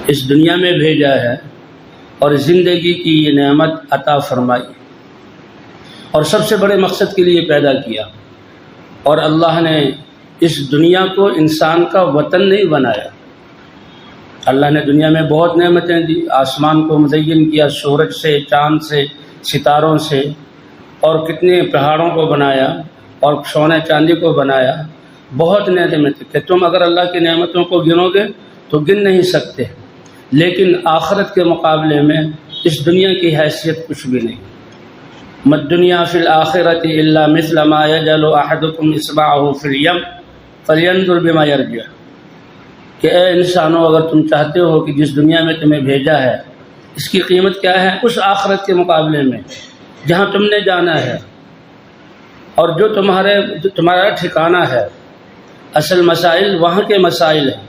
اس دنیا میں بھیجا ہے اور زندگی کی یہ نعمت عطا فرمائی اور سب سے بڑے مقصد کے لیے پیدا کیا. اور اللہ نے اس دنیا کو انسان کا وطن نہیں بنایا. اللہ نے دنیا میں بہت نعمتیں دی. آسمان کو مزین کیا سورج سے، چاند سے، ستاروں سے، اور کتنے پہاڑوں کو بنایا اور سونے چاندی کو بنایا. بہت نعمتیں کہ تم اگر اللہ کی نعمتوں کو گنو گے تو گن نہیں سکتے. لیکن آخرت کے مقابلے میں اس دنیا کی حیثیت کچھ بھی نہیں. مَا الدُّنْيَا فِي الْآخِرَةِ إِلَّا مِثْلَ مَا يَجْعَلُ أَحَدُكُمْ إِصْبَعَهُ فِي الْيَمِّ فَلْيَنظُرْ بِمَا يَرْجِعُ. کہ اے انسانوں، اگر تم چاہتے ہو کہ جس دنیا میں تمہیں بھیجا ہے اس کی قیمت کیا ہے اس آخرت کے مقابلے میں جہاں تم نے جانا ہے اور جو تمہارا ٹھکانہ ہے. اصل مسائل وہاں کے مسائل ہیں.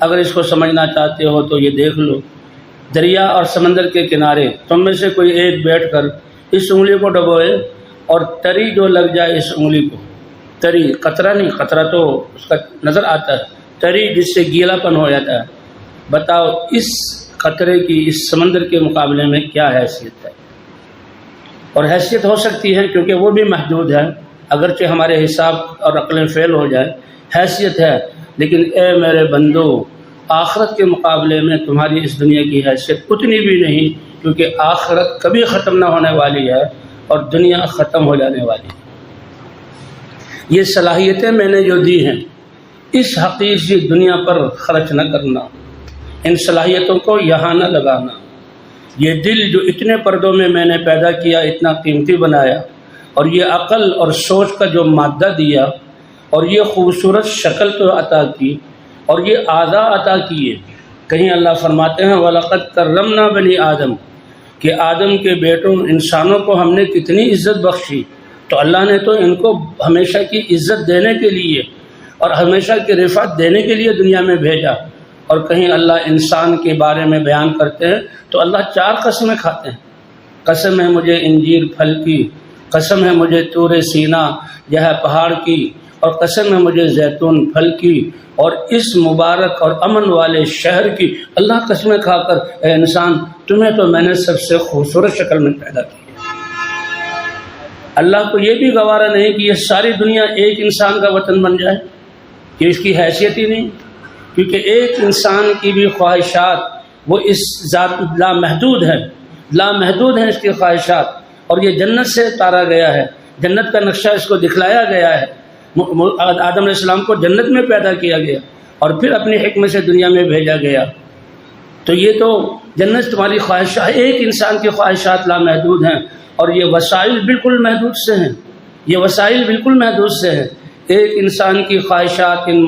اگر اس کو سمجھنا چاہتے ہو تو یہ دیکھ لو، دریا اور سمندر کے کنارے تم میں سے کوئی ایک بیٹھ کر اس انگلی کو ڈبوئے اور تری جو لگ جائے اس انگلی کو، تری قطرہ نہیں، قطرہ تو اس کا نظر آتا ہے، تری جس سے گیلا پن ہو جاتا ہے. بتاؤ اس قطرے کی اس سمندر کے مقابلے میں کیا حیثیت ہے؟ اور حیثیت ہو سکتی ہے کیونکہ وہ بھی محدود ہے، اگرچہ ہمارے حساب اور عقلیں فیل ہو جائے، حیثیت ہے. لیکن اے میرے بندو، آخرت کے مقابلے میں تمہاری اس دنیا کی حیثیت اتنی بھی نہیں، کیونکہ آخرت کبھی ختم نہ ہونے والی ہے اور دنیا ختم ہو جانے والی ہے. یہ صلاحیتیں میں نے جو دی ہیں اس حقیر سی دنیا پر خرچ نہ کرنا، ان صلاحیتوں کو یہاں نہ لگانا. یہ دل جو اتنے پردوں میں نے پیدا کیا، اتنا قیمتی بنایا، اور یہ عقل اور سوچ کا جو مادہ دیا، اور یہ خوبصورت شکل تو عطا کی، اور یہ اعضاء عطا کیے. کہیں اللہ فرماتے ہیں وَلَقَدْ كَرَّمْنَا بَنِي آدم، کہ آدم کے بیٹوں انسانوں کو ہم نے کتنی عزت بخشی. تو اللہ نے تو ان کو ہمیشہ کی عزت دینے کے لیے اور ہمیشہ کی رفعت دینے کے لیے دنیا میں بھیجا. اور کہیں اللہ انسان کے بارے میں بیان کرتے ہیں تو اللہ 4 قسمیں کھاتے ہیں. قسم ہے مجھے انجیر پھل کی، قسم ہے مجھے طور سینا یہ ہے پہاڑ کی، اور قسم ہے مجھے زیتون پھل کی، اور اس مبارک اور امن والے شہر کی. اللہ قسمیں کھا کر اے انسان تمہیں تو میں نے سب سے خوبصورت شکل میں پیدا کیا. اللہ کو یہ بھی گوارا نہیں کہ یہ ساری دنیا ایک انسان کا وطن بن جائے، کہ اس کی حیثیت ہی نہیں. کیونکہ ایک انسان کی بھی خواہشات وہ اس ذات لامحدود ہیں اس کی خواہشات. اور یہ جنت سے اتارا گیا ہے، جنت کا نقشہ اس کو دکھلایا گیا ہے. آدم علیہ السلام کو جنت میں پیدا کیا گیا اور پھر اپنی حکمت سے دنیا میں بھیجا گیا. تو یہ تو جنت تمہاری خواہشات، ایک انسان کی خواہشات لامحدود ہیں، اور یہ وسائل بالکل محدود سے ہیں. ایک انسان کی خواہشات ان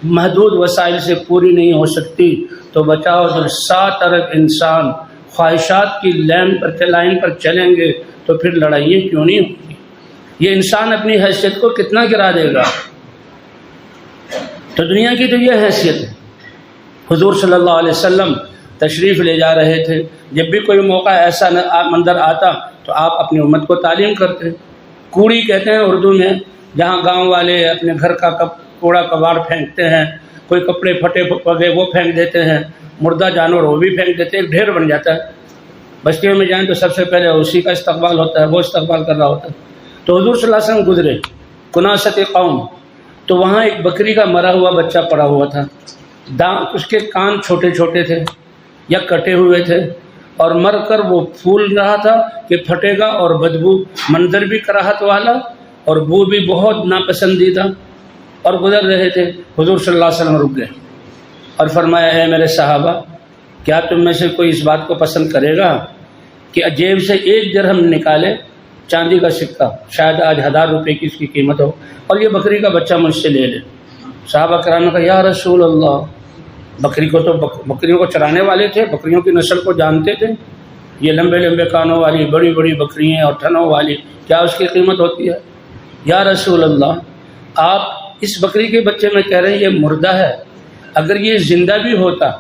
محدود وسائل سے پوری نہیں ہو سکتی. تو بچاؤ جب 7 ارب انسان خواہشات کی لائن پر چلیں گے تو پھر لڑائیاں کیوں نہیں ہوگی؟ یہ انسان اپنی حیثیت کو کتنا گرا دے گا؟ تو دنیا کی تو یہ حیثیت ہے. حضور صلی اللہ علیہ وسلم تشریف لے جا رہے تھے، جب بھی کوئی موقع ایسا منظر آتا تو آپ اپنی امت کو تعلیم کرتے. کوڑی کہتے ہیں اردو میں، جہاں گاؤں والے اپنے گھر کا کوڑا کباڑ پھینکتے ہیں، کوئی کپڑے پھٹے پگے وہ پھینک دیتے ہیں، مردہ جانور وہ بھی پھینک دیتے ہیں، ایک ڈھیر بن جاتا ہے. بستیوں میں جائیں تو سب سے پہلے اسی کا استقبال ہوتا ہے، وہ استقبال کر رہا ہوتا ہے. تو حضور صلی اللہ علیہ وسلم گزرے کناست قوم، تو وہاں ایک بکری کا مرا ہوا بچہ پڑا ہوا تھا. اس کے کان چھوٹے چھوٹے تھے یا کٹے ہوئے تھے، اور مر کر وہ پھول رہا تھا کہ پھٹے گا، اور بدبو، منظر بھی کراہت والا اور بو بھی بہت ناپسندیدہ، اور گزر رہے تھے. حضور صلی اللہ علیہ وسلم رک گئے اور فرمایا اے میرے صحابہ، کیا تم میں سے کوئی اس بات کو پسند کرے گا کہ جیب سے 1 درہم نکالے، چاندی کا سکہ، شاید آج 1000 روپے کی اس کی قیمت ہو، اور یہ بکری کا بچہ مجھ سے لے لے؟ صحابہ کرام نے کہا یا رسول اللہ، بکریوں کو چرانے والے تھے، بکریوں کی نسل کو جانتے تھے. یہ لمبے لمبے کانوں والی بڑی بڑی بکریاں اور تھنوں والی، کیا اس کی قیمت ہوتی ہے؟ یا رسول اللہ، آپ اس بکری کے بچے میں کہہ رہے ہیں یہ مردہ ہے، اگر یہ زندہ بھی ہوتا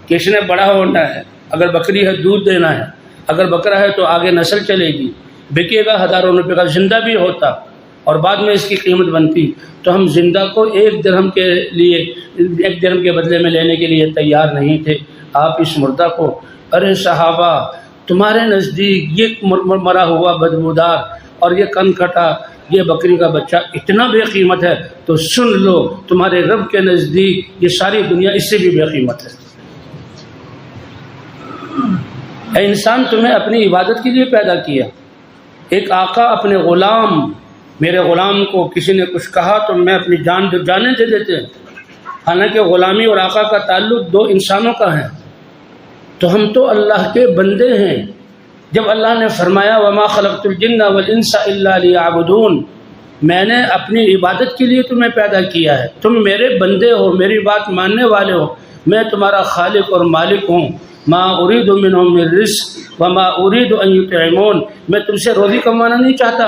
کہ اس نے بڑا ہونا ہے، اگر بکری ہے دودھ دینا ہے، اگر بکرا ہے تو آگے نسل چلے گی، بکے گا 1000 روپے کا، زندہ بھی ہوتا اور بعد میں اس کی قیمت بنتی، تو ہم زندہ کو 1 درہم کے بدلے میں لینے کے لیے تیار نہیں تھے. آپ اس مردہ کو، ارے صحابہ تمہارے نزدیک یہ مرا ہوا بدبودار اور یہ کن کٹا یہ بکری کا بچہ اتنا بے قیمت ہے، تو سن لو تمہارے رب کے نزدیک یہ ساری دنیا اس سے بھی بے قیمت ہے۔ اے انسان، تمہیں اپنی عبادت کے لیے پیدا کیا۔ ایک آقا اپنے غلام، میرے غلام کو کسی نے کچھ کہا تو میں اپنی جانیں دے دیتے ہیں، حالانکہ غلامی اور آقا کا تعلق دو انسانوں کا ہے۔ تو ہم تو اللہ کے بندے ہیں۔ جب اللہ نے فرمایا وما خلقت الجن والانس الا لیعبدون، میں نے اپنی عبادت کے لیے تمہیں پیدا کیا ہے، تم میرے بندے ہو، میری بات ماننے والے ہو، میں تمہارا خالق اور مالک ہوں۔ ما اريد منهم من رزق وما اريد ان يطعمون، میں تم سے روزی کمانا نہیں چاہتا،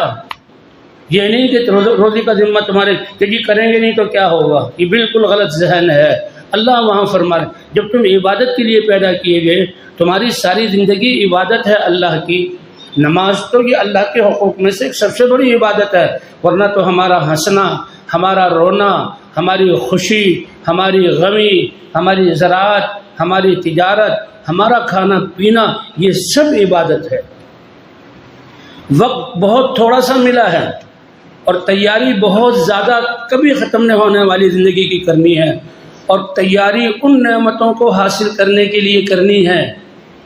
یہ نہیں کہ روزی کا ذمہ تمہارے کہ جی کریں گے نہیں تو کیا ہوگا، یہ بالکل غلط ذہن ہے۔ اللہ وہاں فرما رہے جب تم عبادت کے لیے پیدا کیے گئے، تمہاری ساری زندگی عبادت ہے اللہ کی۔ نماز تو یہ اللہ کے حقوق میں سے ایک سب سے بڑی عبادت ہے، ورنہ تو ہمارا ہنسنا، ہمارا رونا، ہماری خوشی، ہماری غمی، ہماری زراعت، ہماری تجارت، ہمارا کھانا پینا، یہ سب عبادت ہے۔ وقت بہت تھوڑا سا ملا ہے اور تیاری بہت زیادہ کبھی ختم نہیں ہونے والی زندگی کی کرنی ہے، اور تیاری ان نعمتوں کو حاصل کرنے کے لیے کرنی ہے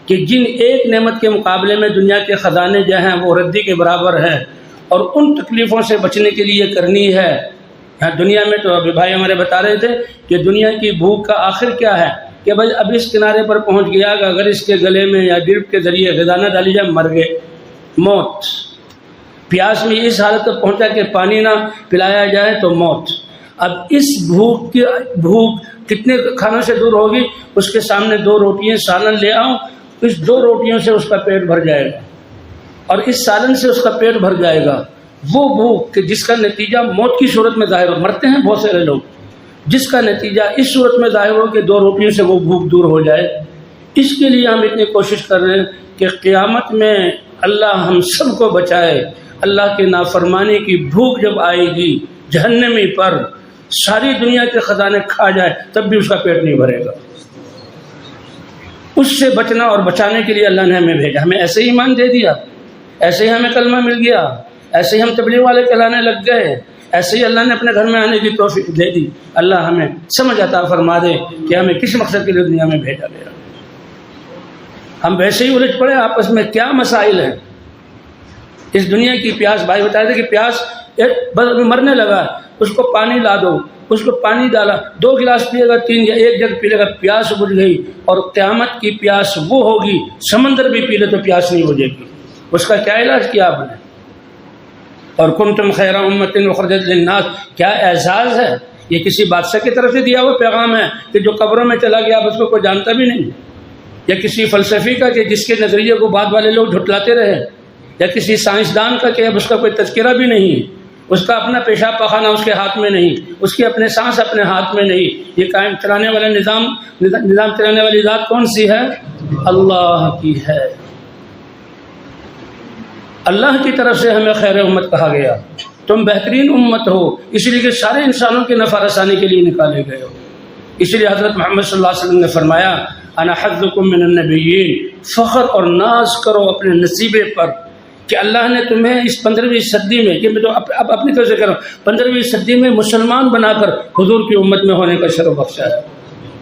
کہ جن ایک نعمت کے مقابلے میں دنیا کے خزانے جو ہیں وہ ردی کے برابر ہیں، اور ان تکلیفوں سے بچنے کے لیے کرنی ہے۔ دنیا میں تو ابھی بھائی ہمارے بتا رہے تھے کہ دنیا کی بھوک کا آخر کیا ہے، کہ بھائی اب اس کنارے پر پہنچ گیا کہ اگر اس کے گلے میں یا ڈرپ کے ذریعے غذا نہ ڈالی جائے مر گئے، موت۔ پیاس میں اس حالت تک پہنچا کہ پانی نہ پلایا جائے تو موت۔ اب اس بھوک کتنے کھانوں سے دور ہوگی؟ اس کے سامنے 2 روٹیاں سالن لے آؤ، اس 2 روٹیوں سے اس کا پیٹ بھر جائے گا، اور اس سالن سے اس کا پیٹ بھر جائے گا۔ وہ بھوک کہ جس کا نتیجہ موت کی صورت میں ظاہر ہو، مرتے ہیں بہت سارے لوگ، جس کا نتیجہ اس صورت میں ظاہر ہو کہ 2 روٹیوں سے وہ بھوک دور ہو جائے، اس کے لیے ہم اتنی کوشش کر رہے ہیں کہ قیامت میں اللہ ہم سب کو بچائے۔ اللہ کی نافرمانی کی بھوک جب آئے گی جہنمی پر، ساری دنیا کے خزانے کھا جائے تب بھی اس کا پیٹ نہیں بھرے گا۔ اس سے بچنا اور بچانے کے لیے اللہ نے ہمیں بھیجا۔ ہمیں ایسے ہی ایمان دے دیا، ایسے ہی ہمیں کلمہ مل گیا، ایسے ہی ہم تبلیغ والے کہلانے لگ گئے، ایسے ہی اللہ نے اپنے گھر میں آنے کی توفیق دے دی۔ اللہ ہمیں سمجھ عطا فرما دے کہ ہمیں کس مقصد کے لیے دنیا میں بھیجا گیا۔ ہم ویسے ہی الجھ پڑے آپس میں، کیا مسائل ہیں اس دنیا کی۔ پیاس، بھائی بتا رہے تھے کہ پیاس بس مرنے لگا، اس کو پانی لا دو، اس کو پانی ڈالا، 2 گلاس پیے گا، 3 یا 1 جگ پی لے گا، پیاس بجھ گئی۔ اور قیامت کی پیاس وہ ہوگی، سمندر بھی پی لے تو پیاس نہیں بجھے گی۔ اس کا کیا علاج کیا آپ نے؟ اور کنتم خیر امۃ اخرجت للناس، کیا اعزاز ہے یہ، کسی بادشاہ کی طرف سے دیا ہوا پیغام ہے کہ جو قبروں میں چلا گیا اب اس کو کوئی جانتا بھی نہیں، یا کسی فلسفی کا کہ جس کے نظریے کو بعد والے لوگ جھٹلاتے رہے، یا کسی سائنسدان کا کہ اب اس کا کوئی تذکرہ بھی نہیں، اس کا اپنا پیشاب پخانہ اس کے ہاتھ میں نہیں، اس کے اپنے سانس اپنے ہاتھ میں نہیں۔ یہ قائم چلانے والا نظام چلانے والی ذات کون سی ہے؟ اللہ کی ہے۔ اللہ کی طرف سے ہمیں خیر امت کہا گیا، تم بہترین امت ہو، اس لیے کہ سارے انسانوں کے نفع رسانی کے لیے نکالے گئے ہو۔ اس لیے حضرت محمد صلی اللہ علیہ وسلم نے فرمایا انا حظکم من النبیین، فخر اور ناز کرو اپنے نصیبے پر کہ اللہ نے تمہیں اس 15ویں صدی میں، کہ میں تو اب اپنی طرف سے کہہ رہا ہوں، 15ویں صدی میں مسلمان بنا کر حضور کی امت میں ہونے کا شرف بخشا ہے۔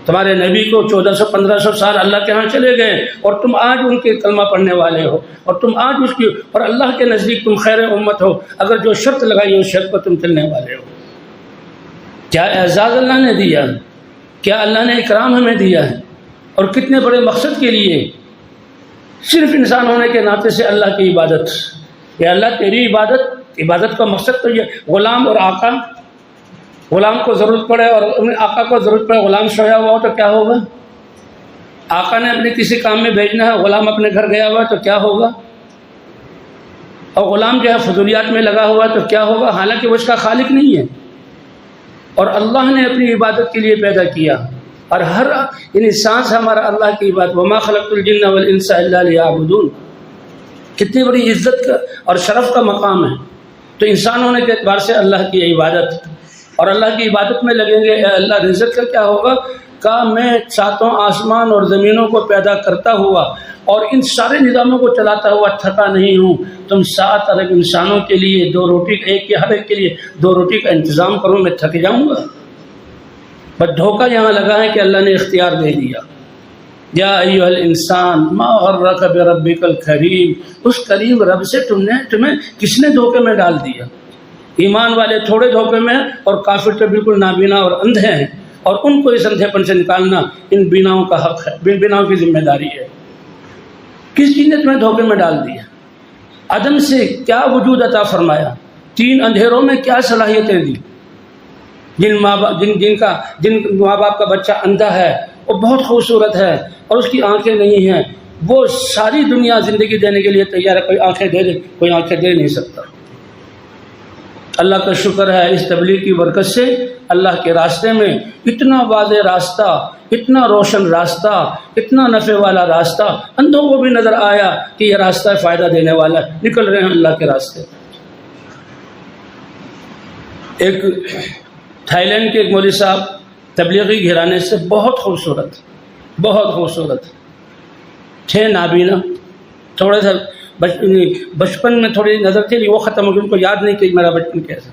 تمہارے نبی کو 1400-1500 سال اللہ کے ہاں چلے گئے، اور تم آج ان کے کلمہ پڑھنے والے ہو، اور تم آج اس کی، اور اللہ کے نزدیک تم خیر امت ہو، اگر جو شرط لگائی ہے اس شرط پر تم چلنے والے ہو۔ کیا اعزاز اللہ نے دیا، کیا اللہ نے اکرام ہمیں دیا ہے، اور کتنے بڑے مقصد کے لیے۔ صرف انسان ہونے کے ناطے سے اللہ کی عبادت، یا اللہ تیری عبادت کا مقصد تو یہ غلام اور آقا، غلام کو ضرورت پڑے اور آقا کو ضرورت پڑے، غلام سویا ہوا ہو تو کیا ہوگا؟ آقا نے اپنے کسی کام میں بھیجنا ہے، غلام اپنے گھر گیا ہوا ہے تو کیا ہوگا؟ اور غلام جو ہے فضولیات میں لگا ہوا ہے تو کیا ہوگا؟ حالانکہ وہ اس کا خالق نہیں ہے، اور اللہ نے اپنی عبادت کے لیے پیدا کیا، اور ہر یعنی سانس ہمارا اللہ کی عبادت۔ وما خلقت الجن والانس الا لیعبدون، کتنی بڑی عزت کا اور شرف کا مقام ہے۔ تو انسان ہونے کے اعتبار سے اللہ کی عبادت، اور اللہ کی عبادت میں لگیں گے۔ اے اللہ رزق کا کیا ہوگا؟ کہ میں ساتوں آسمان اور زمینوں کو پیدا کرتا ہوا اور ان سارے نظاموں کو چلاتا ہوا تھکا نہیں ہوں، تم 7 ارب انسانوں کے لیے 2 روٹی ہر ایک کے لیے 2 روٹی کا انتظام کرو، میں تھک جاؤں گا؟ بس دھوکہ یہاں لگا ہے کہ اللہ نے اختیار دے دیا۔ یا ایھا الانسان ما غرک بربک الکریم، اس کریم رب سے تمہیں کس نے دھوکے میں ڈال دیا؟ ایمان والے تھوڑے دھوکے میں اور کافر تو بالکل نابینا اور اندھے ہیں، اور ان کو اس اندھے پن سے نکالنا ان بیناؤں کا حق ہے، بیناؤں کی ذمہ داری ہے۔ کس چیز نے تمہیں دھوکے میں ڈال دیا؟ عدم سے کیا وجود عطا فرمایا؟ 3 اندھیروں میں کیا صلاحیتیں دی؟ جن ماں باپ کا بچہ اندھا ہے، وہ بہت خوبصورت ہے اور اس کی آنکھیں نہیں ہیں، وہ ساری دنیا زندگی دینے کے لیے تیار ہے، کوئی آنکھیں دے دے، کوئی آنکھیں دے نہیں سکتا۔ اللہ کا شکر ہے اس تبلیغ کی برکت سے اللہ کے راستے میں اتنا واضح راستہ، اتنا روشن راستہ، اتنا نفع والا راستہ اندھوں کو بھی نظر آیا کہ یہ راستہ فائدہ دینے والا ہے، نکل رہے ہیں اللہ کے راستے۔ ایک تھائی لینڈ کے ایک مولوی صاحب تبلیغی گھرانے سے بہت خوبصورت تھے، نابینا، تھوڑا سا بچپن میں تھوڑی نظر تھی، وہ ختم ہو گئی، ان کو یاد نہیں کہ میرا بچپن کیسا،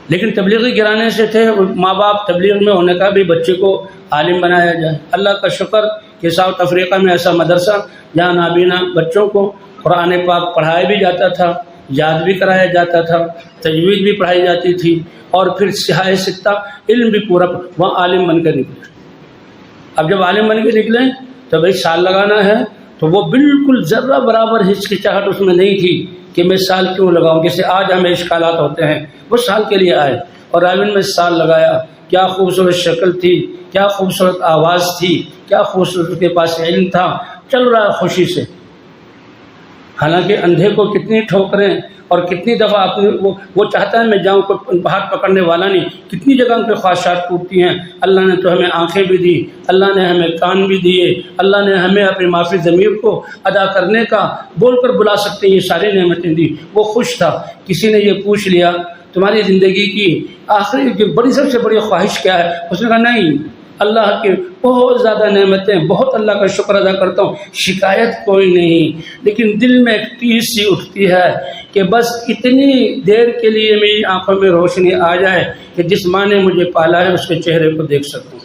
لیکن تبلیغی گھرانے سے تھے۔ ماں باپ تبلیغ میں ہونے کا بھی بچے کو عالم بنایا جائے۔ اللہ کا شکر کہ ساؤتھ افریقہ میں ایسا مدرسہ جہاں نابینا بچوں کو قرآن پاک پڑھایا بھی جاتا تھا، یاد بھی کرایا جاتا تھا، تجوید بھی پڑھائی جاتی تھی، اور پھر سیاہ ستہ علم بھی پورا، وہاں عالم بن کے نکلے۔ اب جب عالم بن کے نکلے تو بھائی سال لگانا ہے، تو وہ بالکل ذرہ برابر ہچکچاہٹ اس میں نہیں تھی کہ میں سال کیوں لگاؤں، جیسے آج ہمیں اشکالات ہوتے ہیں۔ وہ سال کے لیے آئے اور راوین میں سال لگایا۔ کیا خوبصورت شکل تھی، کیا خوبصورت آواز تھی، کیا خوبصورت اس کے پاس علم تھا، چل رہا ہے خوشی سے۔ حالانکہ اندھے کو کتنی ٹھوکریں اور کتنی دفعہ اپنے وہ چاہتا ہے میں جاؤں، کوئی ہاتھ پکڑنے والا نہیں، کتنی جگہ ان پہ خواہشات ٹوٹتی ہیں۔ اللہ نے تو ہمیں آنکھیں بھی دی، اللہ نے ہمیں کان بھی دیے، اللہ نے ہمیں اپنی معافی ضمیر کو ادا کرنے کا بول کر بلا سکتے ہیں، یہ ساری نعمتیں دی۔ وہ خوش تھا۔ کسی نے یہ پوچھ لیا تمہاری زندگی کی آخری جو سب سے بڑی خواہش کیا ہے؟ اس نے کہا نہیں، اللہ کی بہت زیادہ نعمتیں، بہت اللہ کا شکر ادا کرتا ہوں، شکایت کوئی نہیں، لیکن دل میں ایک ٹیس سی اٹھتی ہے کہ بس اتنی دیر کے لیے میری آنکھوں میں روشنی آ جائے کہ جس ماں نے مجھے پالا ہے اس کے چہرے کو دیکھ سکوں۔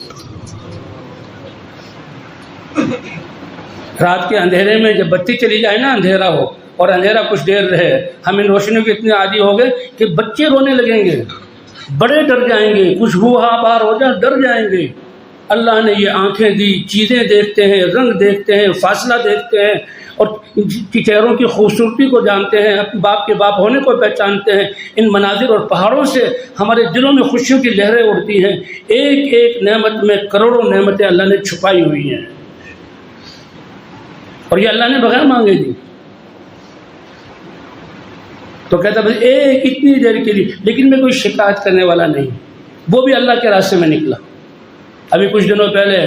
رات کے اندھیرے میں جب بتی چلی جائے نا، اندھیرا ہو اور اندھیرا کچھ دیر رہے، ہم ان روشنیوں کے اتنے عادی ہو گئے کہ بچے رونے لگیں گے، بڑے ڈر جائیں گے، کچھ ہوا باہر ہو جائے ڈر جائیں گے۔ اللہ نے یہ آنکھیں دی، چیزیں دیکھتے ہیں، رنگ دیکھتے ہیں، فاصلہ دیکھتے ہیں، اور چہروں کی خوبصورتی کو جانتے ہیں، اپنے باپ کے باپ ہونے کو پہچانتے ہیں۔ ان مناظر اور پہاڑوں سے ہمارے دلوں میں خوشیوں کی لہریں اڑتی ہیں۔ ایک ایک نعمت میں کروڑوں نعمتیں اللہ نے چھپائی ہوئی ہیں، اور یہ اللہ نے بغیر مانگے دی۔ تو کہتا بھائی ایک اتنی دیر کے لیے، لیکن میں کوئی شکایت کرنے والا نہیں، وہ بھی اللہ کے راستے میں نکلا۔ ابھی کچھ دنوں پہلے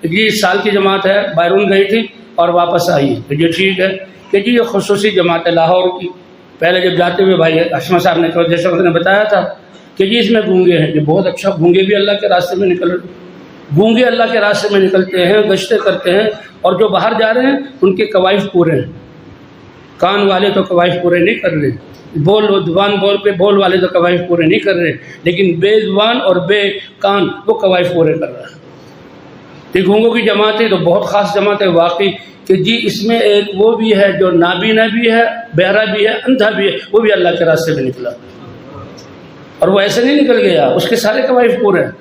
20 سال کی جماعت ہے، بیرون گئی تھی اور واپس آئی ہے، یہ ٹھیک ہے کہ جی یہ خصوصی جماعت ہے لاہور کی۔ پہلے جب جاتے ہوئے بھائی اشما صاحب نے جیسے نے بتایا تھا کہ جی اس میں گونگے ہیں، یہ بہت اچھا، گونگے بھی اللہ کے راستے میں گونگے اللہ کے راستے میں نکلتے ہیں، گشتیں کرتے ہیں، اور جو باہر جا رہے ہیں ان کے قوائف پورے ہیں۔ کان والے تو قوائف پورے نہیں کر رہے، بول والے تو قوائف پورے نہیں کر رہے، لیکن بے زبان اور بے کان وہ قوائف پورے کر رہا ہے۔ یہ گونگوں کی جماعت ہے تو بہت خاص جماعت ہے واقعی، کہ جی اس میں ایک وہ بھی ہے جو نابینا بھی ہے، بہرا بھی ہے، اندھا بھی ہے، وہ بھی اللہ کے راستے میں نکلا، اور وہ ایسے نہیں نکل گیا، اس کے سارے قوائف پورے ہیں۔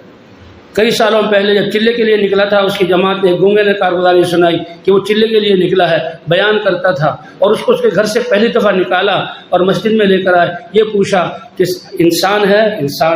کئی سالوں پہلے جب چلے کے لیے نکلا تھا، اس کی جماعت نے گونگے نے کارگزاری سنائی کہ وہ چلے کے لیے نکلا ہے، بیان کرتا تھا، اور اس کو اس کے گھر سے پہلی دفعہ نکالا اور مسجد میں لے کر آئے۔ یہ پوچھا کہ انسان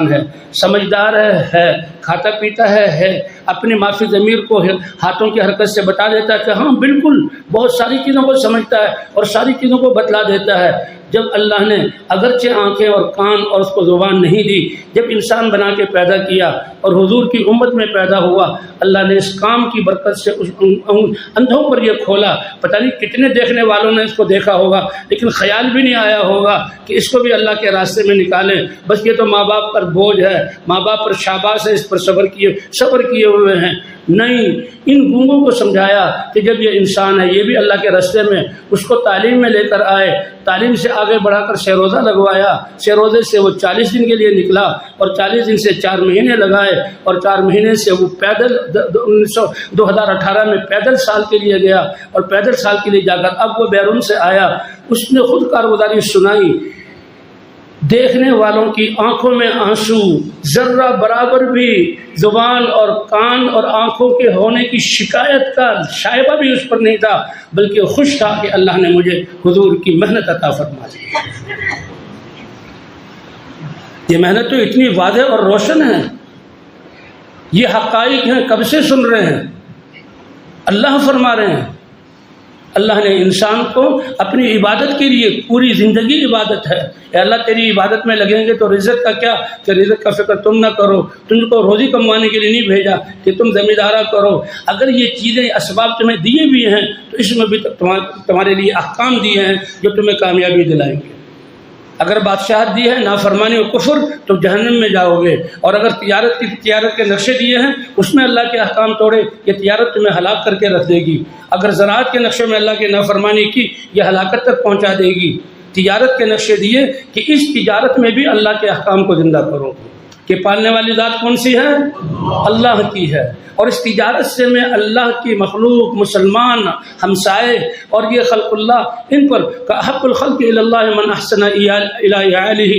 ہے، سمجھدار ہے، کھاتا پیتا ہے، اپنی معافی ضمیر کو ہاتھوں کی حرکت سے بتا دیتا ہے کہ ہاں بالکل، بہت ساری چیزوں کو سمجھتا ہے اور ساری چیزوں کو بتلا دیتا ہے۔ جب اللہ نے اگرچہ آنکھیں اور کان اور اس کو زبان نہیں دی، جب انسان بنا کے پیدا کیا اور حضور کی امت میں پیدا ہوا، اللہ نے اس کام کی برکت سے اس اندھوں پر یہ کھولا۔ پتہ نہیں کتنے دیکھنے والوں نے اس کو دیکھا ہوگا، لیکن خیال بھی نہیں آیا ہوگا کہ اس کو بھی اللہ کے راستے میں نکالیں۔ بس یہ تو ماں باپ پر بوجھ ہے، ماں باپ پر شاباش ہے، اس پر صبر کیے ہوئے ہیں، نہیں، ان گونگوں کو سمجھایا کہ جب یہ انسان ہے یہ بھی اللہ کے راستے میں، اس کو تعلیم میں لے کر آئے، تعلیم سے آگے بڑھا کر شہ روزہ لگوایا، شہ روزے سے وہ 40 دن کے لیے نکلا اور 40 دن سے 4 مہینے لگائے اور 4 مہینے سے وہ پیدل 2018 میں پیدل سال کے لیے گیا اور پیدل سال کے لیے جا کر اب وہ بیرون سے آیا، اس نے خود کارگزاری سنائی، دیکھنے والوں کی آنکھوں میں آنسو ذرہ برابر بھی زبان اور کان اور آنکھوں کے ہونے کی شکایت کا شائبہ بھی اس پر نہیں تھا، بلکہ خوش تھا کہ اللہ نے مجھے حضور کی محنت عطا فرما دی۔ یہ محنت تو اتنی واضح اور روشن ہے، یہ حقائق ہیں، کب سے سن رہے ہیں، اللہ فرما رہے ہیں۔ اللہ نے انسان کو اپنی عبادت کے لیے پوری زندگی عبادت ہے، اے اللہ تیری عبادت میں لگیں گے تو رزق کا کیا، کہ رزق کا فکر تم نہ کرو، تم کو روزی کموانے کے لیے نہیں بھیجا کہ تم زمیندارہ کرو۔ اگر یہ چیزیں اسباب تمہیں دیے بھی ہیں تو اس میں بھی تمہارے لیے احکام دیے ہیں جو تمہیں کامیابی دلائیں گے۔ اگر بادشاہت دی ہے نافرمانی و کفر تو جہنم میں جاؤ گے، اور اگر تجارت کے نقشے دیے ہیں اس میں اللہ کے احکام توڑے یہ تجارت تمہیں ہلاک کر کے رکھ دے گی، اگر زراعت کے نقشے میں اللہ کی نافرمانی کی یہ ہلاکت تک پہنچا دے گی۔ تجارت کے نقشے دیے کہ اس تجارت میں بھی اللہ کے احکام کو زندہ کرو، کہ پالنے والی ذات کون سی ہے؟ اللہ کی ہے، اور اس تجارت سے میں اللہ کی مخلوق، مسلمان، ہمسائے اور یہ خلق اللہ، ان پر حق الخلق الی اللہ من احسن الی عیالہ،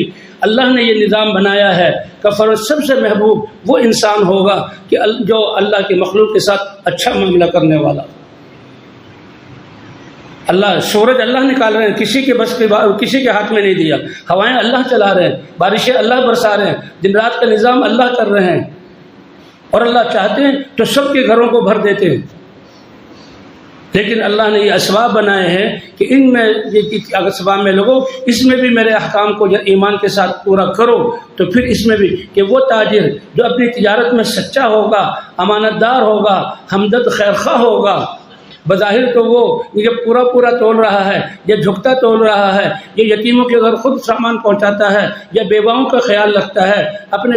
اللہ نے یہ نظام بنایا ہے کہ فرض سب سے محبوب وہ انسان ہوگا کہ جو اللہ کی مخلوق کے ساتھ اچھا معاملہ کرنے والا۔ اللہ سورج اللہ نکال رہے ہیں، کسی کے بس کسی کے ہاتھ میں نہیں دیا، ہوائیں اللہ چلا رہے ہیں، بارشیں اللہ برسا رہے ہیں، دن رات کا نظام اللہ کر رہے ہیں، اور اللہ چاہتے ہیں تو سب کے گھروں کو بھر دیتے ہیں، لیکن اللہ نے یہ اسباب بنائے ہیں کہ ان میں یہ اسباب میں لوگوں اس میں بھی میرے احکام کو ایمان کے ساتھ پورا کرو، تو پھر اس میں بھی کہ وہ تاجر جو اپنی تجارت میں سچا ہوگا، امانت دار ہوگا، ہمدرد خیرخواہ ہوگا، بظاہر تو وہ یہ پورا تول رہا ہے، یہ جھکتا تول رہا ہے، یہ یتیموں کے گھر خود سامان پہنچاتا ہے، یا بیواؤں کا خیال رکھتا ہے، اپنے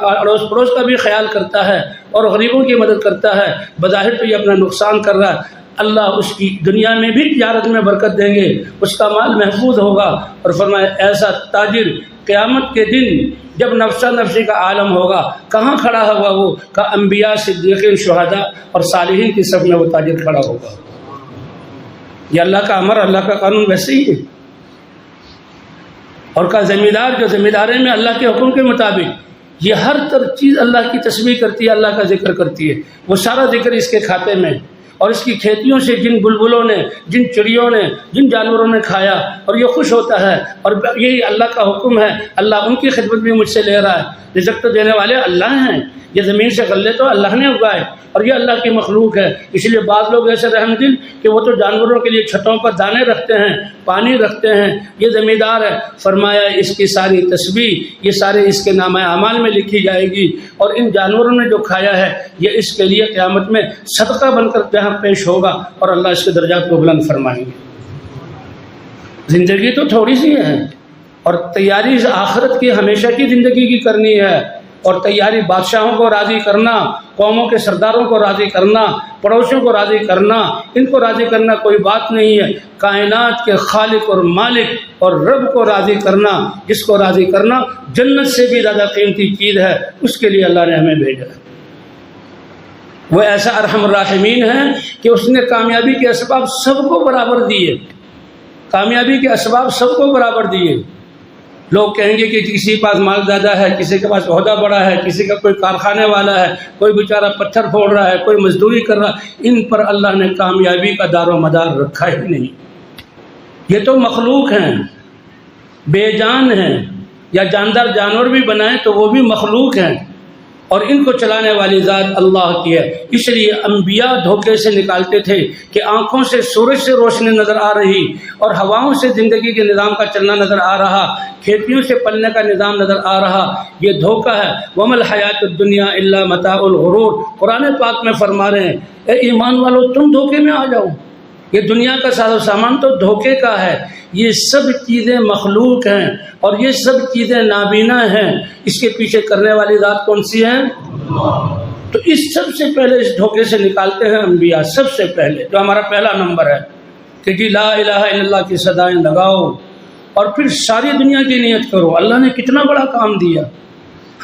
اڑوس پڑوس کا بھی خیال کرتا ہے اور غریبوں کی مدد کرتا ہے، بظاہر تو یہ اپنا نقصان کر رہا ہے، اللہ اس کی دنیا میں بھی تجارت میں برکت دیں گے، اس کا مال محفوظ ہوگا۔ اور فرمایا ایسا تاجر قیامت کے دن جب نفسا نفسی کا عالم ہوگا کہاں کھڑا ہوگا؟ وہ کہ انبیاء، صدیقین، شہداء اور صالحین کی صف میں وہ تاجر کھڑا ہوگا۔ یہ اللہ کا امر، اللہ کا قانون ویسے ہی ہے۔ اور کا زمیندار جو زمینداری میں اللہ کے حکم کے مطابق یہ ہر چیز اللہ کی تسبیح کرتی ہے، اللہ کا ذکر کرتی ہے، وہ سارا ذکر اس کے کھاتے میں، اور اس کی کھیتیوں سے جن بلبلوں نے، جن چڑیوں نے، جن جانوروں نے کھایا اور یہ خوش ہوتا ہے، اور یہی اللہ کا حکم ہے، اللہ ان کی خدمت بھی مجھ سے لے رہا ہے، رزق تو دینے والے اللہ ہیں، یہ زمین سے غلے تو اللہ نے اگائے اور یہ اللہ کی مخلوق ہے۔ اس لیے بعض لوگ ایسے رحم دل کہ وہ تو جانوروں کے لیے چھتوں پر دانے رکھتے ہیں، پانی رکھتے ہیں، یہ زمیندار ہے۔ فرمایا اس کی ساری تسبیح یہ سارے اس کے نامہ اعمال میں لکھی جائے گی، اور ان جانوروں نے جو کھایا ہے یہ اس کے لیے قیامت میں صدقہ بن کر جہاں پیش ہوگا، اور اللہ اس کے درجات کو بلند فرمائیں گے۔ زندگی تو تھوڑی سی ہے، اور تیاری آخرت کی ہمیشہ کی زندگی کی کرنی ہے، اور تیاری بادشاہوں کو راضی کرنا، قوموں کے سرداروں کو راضی کرنا، پڑوسیوں کو راضی کرنا، ان کو راضی کرنا کوئی بات نہیں ہے، کائنات کے خالق اور مالک اور رب کو راضی کرنا، جس کو راضی کرنا جنت سے بھی زیادہ قیمتی چیز ہے، اس کے لیے اللہ نے ہمیں بھیجا ہے۔ وہ ایسا ارحم الراحمین ہے کہ اس نے کامیابی کے اسباب سب کو برابر دیے، کامیابی کے اسباب سب کو برابر دیے۔ لوگ کہیں گے کہ کسی کے پاس مال زیادہ ہے، کسی کے پاس عہدہ بڑا ہے، کسی کا کوئی کارخانے والا ہے، کوئی بیچارہ پتھر پھوڑ رہا ہے، کوئی مزدوری کر رہا ہے، ان پر اللہ نے کامیابی کا دار و مدار رکھا ہی نہیں۔ یہ تو مخلوق ہیں، بے جان ہیں، یا جاندار جانور بھی بنائیں تو وہ بھی مخلوق ہیں، اور ان کو چلانے والی ذات اللہ کی ہے۔ اس لیے انبیاء دھوکے سے نکالتے تھے کہ آنکھوں سے سورج سے روشنی نظر آ رہی، اور ہواؤں سے زندگی کے نظام کا چلنا نظر آ رہا، کھیتیوں سے پلنے کا نظام نظر آ رہا، یہ دھوکہ ہے۔ وَمَا الْحَيَاةُ الدُّنْيَا إِلَّا مَتَاعُ الْغُرُورِ، قرآن پاک میں فرما رہے ہیں اے ایمان والو تم دھوکے میں آ جاؤ، یہ دنیا کا ساز و سامان تو دھوکے کا ہے، یہ سب چیزیں مخلوق ہیں اور یہ سب چیزیں نابینا ہیں، اس کے پیچھے کرنے والی ذات کون سی ہے؟ تو اس سب سے پہلے اس دھوکے سے نکالتے ہیں انبیاء، سب سے پہلے جو ہمارا پہلا نمبر ہے کہ جی لا الہ الا اللہ کی صدائیں لگاؤ اور پھر ساری دنیا کی نیت کرو۔ اللہ نے کتنا بڑا کام دیا،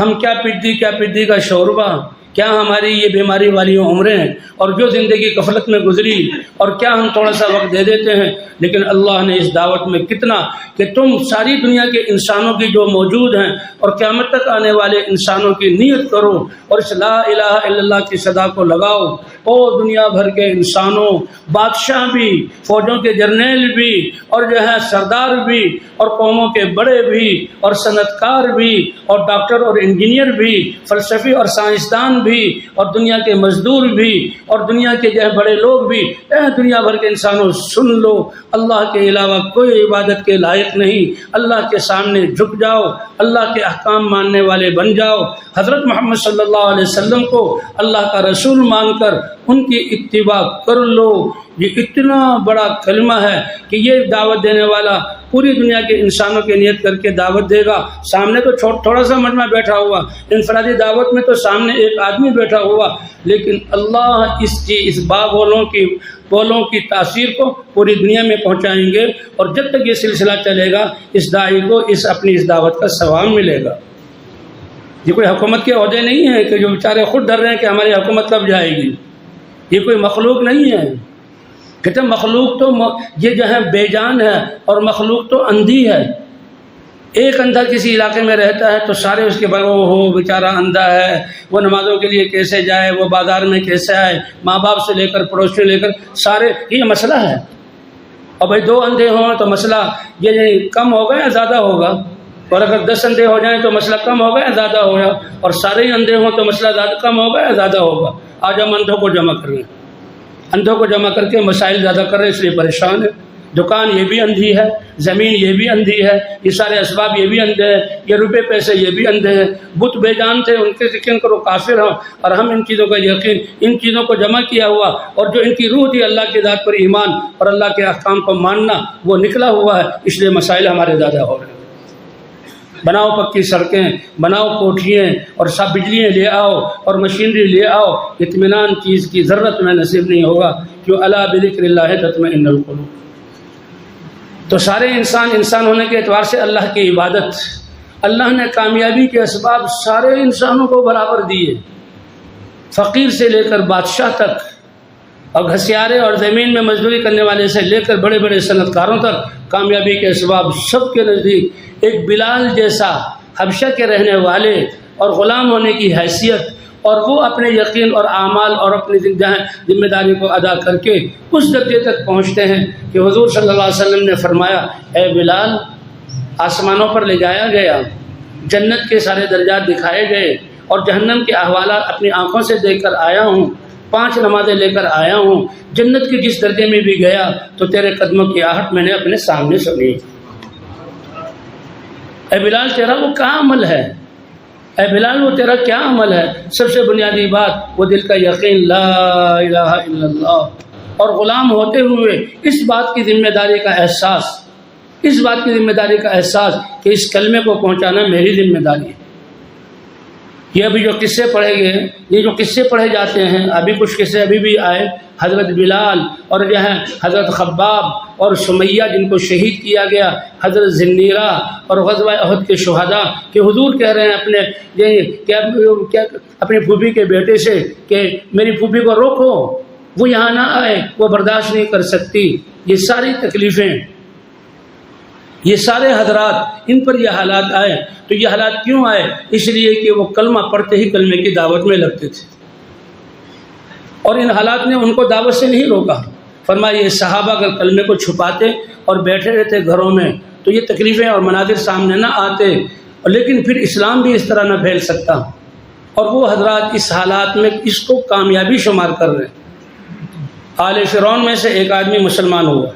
ہم کیا پڈی کا شوربہ، کیا ہماری یہ بیماری والی عمریں اور جو زندگی غفلت میں گزری، اور کیا ہم تھوڑا سا وقت دے دیتے ہیں، لیکن اللہ نے اس دعوت میں کتنا کہ تم ساری دنیا کے انسانوں کی جو موجود ہیں اور قیامت تک آنے والے انسانوں کی نیت کرو اور اس لا الہ الا اللہ کی صدا کو لگاؤ۔ او دنیا بھر کے انسانوں، بادشاہ بھی، فوجوں کے جرنیل بھی، اور جو ہے سردار بھی، اور قوموں کے بڑے بھی، اور صنعت کار بھی، اور ڈاکٹر اور انجینئر بھی، فلسفی اور سائنسدان بھی، اور دنیا کے مزدور بھی، اور دنیا کے جو ہے بڑے لوگ بھی، دنیا بھر کے انسانوں سن لو، اللہ کے علاوہ کوئی عبادت کے لائق نہیں۔ اللہ کے سامنے جھک جاؤ، اللہ کے احکام ماننے والے بن جاؤ، حضرت محمد صلی اللہ علیہ وسلم کو اللہ کا رسول مان کر ان کی اتباع کر لو۔ یہ اتنا بڑا کلمہ ہے کہ یہ دعوت دینے والا پوری دنیا کے انسانوں کی نیت کر کے دعوت دے گا۔ سامنے تو تھوڑا سا مجمع بیٹھا ہوا، انفرادی دعوت میں تو سامنے ایک آدمی بیٹھا ہوا، لیکن اللہ اس بولوں کی تاثیر کو پوری دنیا میں پہنچائیں گے، اور جب تک یہ سلسلہ چلے گا اس داعی کو اپنی اس دعوت کا ثواب ملے گا۔ یہ کوئی حکومت کے عہدے نہیں ہیں کہ جو بیچارے خود ڈر رہے ہیں کہ ہماری حکومت کب جائے گی، یہ کوئی مخلوق نہیں ہے۔ کہتے ہیں مخلوق تو یہ جو ہے بے جان ہے، اور مخلوق تو اندھی ہے۔ ایک اندھا کسی علاقے میں رہتا ہے تو سارے اس کے بارے ہو بیچارہ اندھا ہے، وہ نمازوں کے لیے کیسے جائے، وہ بازار میں کیسے آئے، ماں باپ سے لے کر پڑوس سے لے کر سارے، یہ مسئلہ ہے۔ اور بھائی 2 اندھے ہوں تو مسئلہ یہ کم ہوگا یا زیادہ ہوگا، اور اگر 10 اندھے ہو جائیں تو مسئلہ کم ہوگا یا زیادہ ہوگا، اور سارے ہی اندھے ہوں تو مسئلہ زیادہ کم ہوگا یا زیادہ ہوگا۔ آج ہم اندھوں کو جمع کر رہے ہیں، اندھوں کو جمع کر کے مسائل زیادہ کر رہے ہیں، اس لیے پریشان ہیں۔ دکان یہ بھی اندھی ہے، زمین یہ بھی اندھی ہے، یہ سارے اسباب یہ بھی اندھے ہیں، یہ روپے پیسے یہ بھی اندھے ہیں۔ بت بے جان تھے، ان کے یقین کرو کافر ہوں، اور ہم ان چیزوں کا یقین، ان چیزوں کو جمع کیا ہوا، اور جو ان کی روح تھی اللہ کی ذات پر ایمان اور اللہ کے احکام کو ماننا، وہ نکلا ہوا ہے، اس لیے مسائل ہمارے زیادہ ہو رہے ہیں۔ بناؤ پکی سڑکیں، بناؤ کوٹھیاں، اور سب بجلیاں لے آؤ اور مشینری لے آؤ، اطمینان چیز کی ضرورت میں نصیب نہیں ہوگا، کیوں الا بذکر اللہ تطمئن القلوب۔ تو سارے انسان ہونے کے اعتبار سے اللہ کی عبادت، اللہ نے کامیابی کے اسباب سارے انسانوں کو برابر دیے، فقیر سے لے کر بادشاہ تک، اور گھسیارے اور زمین میں مزدوری کرنے والے سے لے کر بڑے بڑے صنعت کاروں تک کامیابی کے اسباب سب کے نزدیک ایک بلال جیسا حبشہ کے رہنے والے اور غلام ہونے کی حیثیت، اور وہ اپنے یقین اور اعمال اور اپنی ذمہ داری کو ادا کر کے اس درجے تک پہنچتے ہیں کہ حضور صلی اللہ علیہ وسلم نے فرمایا، اے بلال، آسمانوں پر لے جایا گیا، جنت کے سارے درجات دکھائے گئے، اور جہنم کے احوالات اپنی آنکھوں سے دیکھ کر آیا ہوں، 5 نمازیں لے کر آیا ہوں، جنت کے جس درجے میں بھی گیا تو تیرے قدموں کی آہٹ میں نے اپنے سامنے سنی۔ اے بلال، تیرا وہ کیا عمل ہے؟ اے بلال، وہ تیرا کیا عمل ہے؟ سب سے بنیادی بات وہ دل کا یقین، لا الہ الا اللہ، اور غلام ہوتے ہوئے اس بات کی ذمہ داری کا احساس، اس بات کی ذمہ داری کا احساس کہ اس کلمے کو پہنچانا میری ذمہ داری ہے۔ یہ ابھی جو قصے پڑھے گئے، یہ جو قصے پڑھے جاتے ہیں، ابھی کچھ قصے ابھی بھی آئے، حضرت بلال اور جو ہے حضرت خباب اور سمیہ جن کو شہید کیا گیا، حضرت زنیرہ اور غزوہ احد کے شہداء، کہ حضور کہہ رہے ہیں اپنی پھوپھی کے بیٹے سے کہ میری پھوپھی کو روکو، وہ یہاں نہ آئے، وہ برداشت نہیں کر سکتی۔ یہ ساری تکلیفیں، یہ سارے حضرات، ان پر یہ حالات آئے، تو یہ حالات کیوں آئے؟ اس لیے کہ وہ کلمہ پڑھتے ہی کلمے کی دعوت میں لگتے تھے، اور ان حالات نے ان کو دعوت سے نہیں روکا۔ فرمایا یہ صحابہ اگر کلمے کو چھپاتے اور بیٹھے رہتے گھروں میں تو یہ تکلیفیں اور مناظر سامنے نہ آتے، لیکن پھر اسلام بھی اس طرح نہ پھیل سکتا۔ اور وہ حضرات اس حالات میں اس کو کامیابی شمار کر رہے ہیں۔ آل فرعون میں سے ایک آدمی مسلمان ہوا،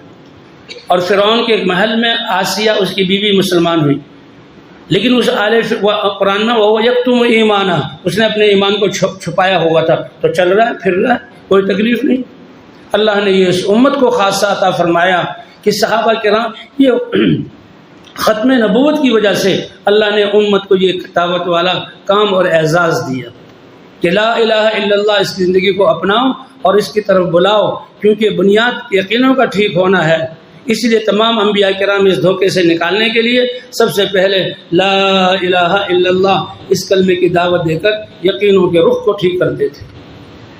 اور فرعون کے ایک محل میں آسیہ اس کی بیوی مسلمان ہوئی، لیکن اس قرآن میں وہ یکتم ایمانہ، اس نے اپنے ایمان کو چھپایا ہوا تھا، تو چل رہا ہے پھر رہا ہے، کوئی تکلیف نہیں۔ اللہ نے یہ اس امت کو خاصہ عطا فرمایا کہ صحابہ کرام یہ ختم نبوت کی وجہ سے اللہ نے امت کو یہ دعوت والا کام اور اعزاز دیا۔ کہ لا الہ الا اللہ اس کی زندگی کو اپناؤ اور اس کی طرف بلاؤ، کیونکہ بنیاد یقینوں کا ٹھیک ہونا ہے۔ اس لیے تمام انبیاء کرام اس دھوکے سے نکالنے کے لیے سب سے پہلے لا الہ الا اللہ اس کلمے کی دعوت دے کر یقینوں کے رخ کو ٹھیک کرتے تھے۔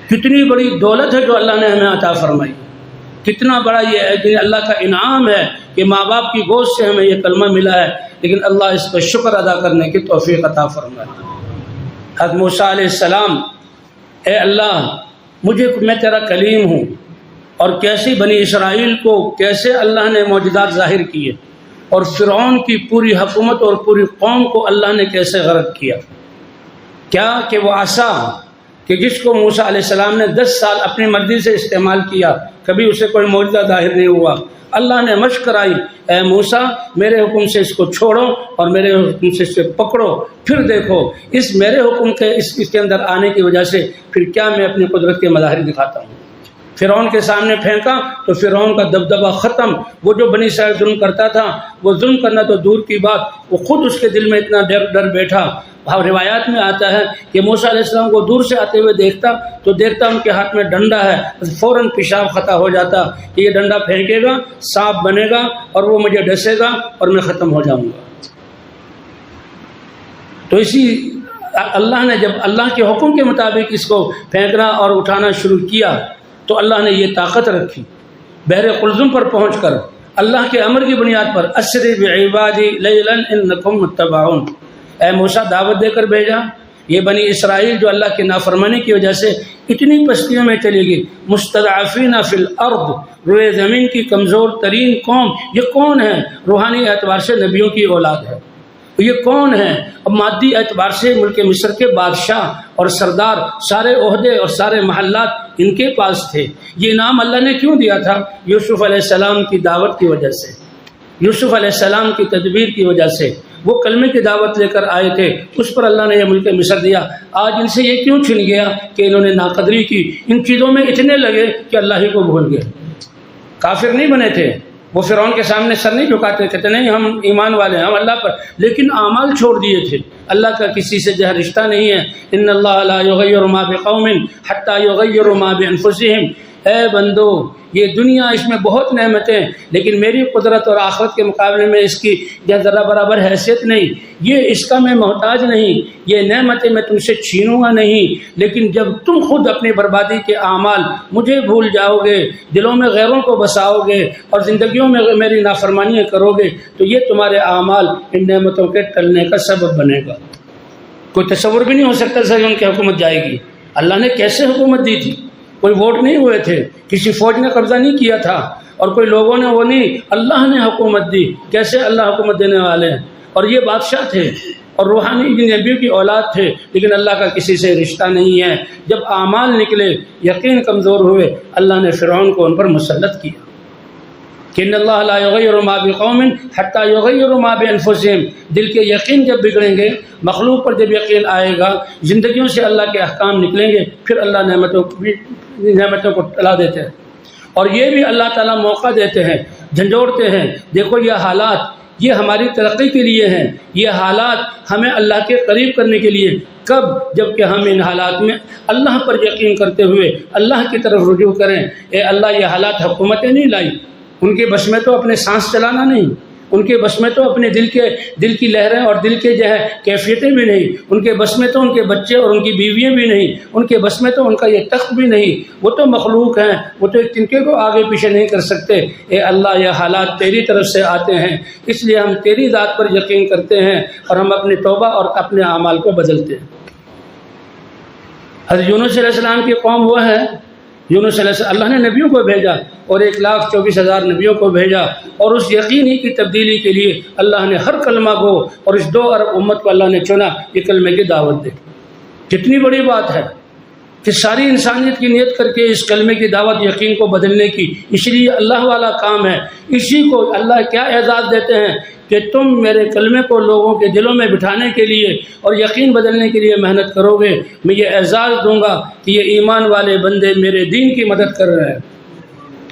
کتنی بڑی دولت ہے جو اللہ نے ہمیں عطا فرمائی، کتنا بڑا یہ اللہ کا انعام ہے کہ ماں باپ کی گود سے ہمیں یہ کلمہ ملا ہے، لیکن اللہ اس پر شکر ادا کرنے کی توفیق عطا فرمائے۔ حضرت موسیٰ علیہ السلام، اے اللہ میں تیرا کلیم ہوں، اور کیسی بنی اسرائیل کو کیسے اللہ نے معجزات ظاہر کیے، اور فرعون کی پوری حکومت اور پوری قوم کو اللہ نے کیسے غرق کیا۔ کیا کہ وہ عصا کہ جس کو موسیٰ علیہ السلام نے 10 سال اپنی مرضی سے استعمال کیا، کبھی اسے کوئی معجزہ ظاہر نہیں ہوا۔ اللہ نے مشق کرائی، اے موسیٰ میرے حکم سے اس کو چھوڑو اور میرے حکم سے اس سے پکڑو، پھر دیکھو اس میرے حکم کے اس کے اندر آنے کی وجہ سے پھر کیا میں اپنی قدرت کے مظاہر دکھاتا ہوں۔ فرعون کے سامنے پھینکا تو فرعون کا دبدبہ ختم۔ وہ جو بنی اسرائیل ظلم کرتا تھا، وہ ظلم کرنا تو دور کی بات، وہ خود اس کے دل میں اتنا ڈر بیٹھا۔ روایات میں آتا ہے کہ موسیٰ علیہ السلام کو دور سے آتے ہوئے دیکھتا تو دیکھتا ان کے ہاتھ میں ڈنڈا ہے، فوراً پیشاب خطا ہو جاتا کہ یہ ڈنڈا پھینکے گا، سانپ بنے گا اور وہ مجھے ڈسے گا اور میں ختم ہو جاؤں گا۔ تو اسی اللہ نے جب اللہ کے حکم کے مطابق اس کو پھینکنا اور اٹھانا شروع کیا تو اللہ نے یہ طاقت رکھی، بحر قلزم پر پہنچ کر اللہ کے امر کی بنیاد پر اسری بعبادی لیلا انکم متبعون، اے موسیٰ دعوت دے کر بھیجا۔ یہ بنی اسرائیل جو اللہ کی نافرمانی کی وجہ سے اتنی پستیوں میں چلی گئی، مستضعفین فی الارض، روئے زمین کی کمزور ترین قوم، یہ کون ہے؟ روحانی اعتبار سے نبیوں کی اولاد ہے۔ یہ کون ہے؟ اب مادی اعتبار سے ملک مصر کے بادشاہ اور سردار، سارے عہدے اور سارے محلات ان کے پاس تھے۔ یہ انعام اللہ نے کیوں دیا تھا؟ یوسف علیہ السلام کی دعوت کی وجہ سے، یوسف علیہ السلام کی تدبیر کی وجہ سے، وہ کلمے کی دعوت لے کر آئے تھے، اس پر اللہ نے یہ ملک مصر دیا۔ آج ان سے یہ کیوں چھن گیا کہ انہوں نے ناقدری کی، ان چیزوں میں اتنے لگے کہ اللہ ہی کو بھول گئے۔ کافر نہیں بنے تھے، وہ فرعون کے سامنے سر نہیں جھکاتے، کہتے نہیں ہم ایمان والے ہیں، ہم اللہ پر، لیکن اعمال چھوڑ دیے تھے۔ اللہ کا کسی سے جو رشتہ نہیں ہے، ان اللہ لا یغیر ما بقوم حتی یغیروا ما بانفسہم۔ اے بندو، یہ دنیا اس میں بہت نعمتیں، لیکن میری قدرت اور آخرت کے مقابلے میں اس کی ذرا برابر حیثیت نہیں، یہ اس کا میں محتاج نہیں، یہ نعمتیں میں تم سے چھینوں گا نہیں، لیکن جب تم خود اپنی بربادی کے اعمال مجھے بھول جاؤ گے، دلوں میں غیروں کو بساؤ گے اور زندگیوں میں میری نافرمانیاں کرو گے، تو یہ تمہارے اعمال ان نعمتوں کے ٹلنے کا سبب بنے گا۔ کوئی تصور بھی نہیں ہو سکتا کہ ان کی حکومت جائے گی۔ اللہ نے کیسے حکومت دی تھی؟ کوئی ووٹ نہیں ہوئے تھے، کسی فوج نے قبضہ نہیں کیا تھا، اور کوئی لوگوں نے وہ نہیں، اللہ نے حکومت دی۔ کیسے اللہ حکومت دینے والے ہیں؟ اور یہ بادشاہ تھے اور روحانی نبیوں کی اولاد تھے، لیکن اللہ کا کسی سے رشتہ نہیں ہے۔ جب اعمال نکلے، یقین کمزور ہوئے، اللہ نے فرعون کو ان پر مسلط کیا کہ ان اللہ لا یغیر ما بقوم حتی یغیروا ما بانفسہم۔ دل کے یقین جب بگڑیں گے، مخلوق پر جب یقین آئے گا، زندگیوں سے اللہ کے احکام نکلیں گے، پھر اللہ نعمتوں کو ٹلا دیتے ہیں، اور یہ بھی اللہ تعالیٰ موقع دیتے ہیں، جھنجھوڑتے ہیں۔ دیکھو یہ حالات، یہ ہماری ترقی کے لیے ہیں، یہ حالات ہمیں اللہ کے قریب کرنے کے لیے۔ کب؟ جب کہ ہم ان حالات میں اللہ پر یقین کرتے ہوئے اللہ کی طرف رجوع کریں۔ اے اللہ، یہ حالات حکومتیں نہیں لائی، ان کے بس میں تو اپنے سانس چلانا نہیں، ان کے بس میں تو اپنے دل کی لہریں اور دل کے جو ہے کیفیتیں بھی نہیں، ان کے بس میں تو ان کے بچے اور ان کی بیویاں بھی نہیں، ان کے بس میں تو ان کا یہ تخت بھی نہیں۔ وہ تو مخلوق ہیں، وہ تو ایک تنکے کو آگے پیچھے نہیں کر سکتے۔ اے اللہ، یہ حالات تیری طرف سے آتے ہیں، اس لیے ہم تیری ذات پر یقین کرتے ہیں اور ہم اپنی توبہ اور اپنے اعمال کو بدلتے ہیں۔ حضرت یونس علیہ السلام کی قوم وہ ہے، یونس علیہ السلام، اللہ نے نبیوں کو بھیجا اور 1,24,000 نبیوں کو بھیجا، اور اس یقینی کی تبدیلی کے لیے اللہ نے ہر کلمہ کو اور اس 2 ارب امت کو اللہ نے چنا، یہ کلمے کی دعوت دے۔ کتنی بڑی بات ہے کہ ساری انسانیت کی نیت کر کے اس کلمے کی دعوت یقین کو بدلنے کی، اس لیے اللہ والا کام ہے۔ اسی کو اللہ کیا اعزاز دیتے ہیں کہ تم میرے کلمے کو لوگوں کے دلوں میں بٹھانے کے لیے اور یقین بدلنے کے لیے محنت کرو گے، میں یہ اعزاز دوں گا کہ یہ ایمان والے بندے میرے دین کی مدد کر رہے ہیں۔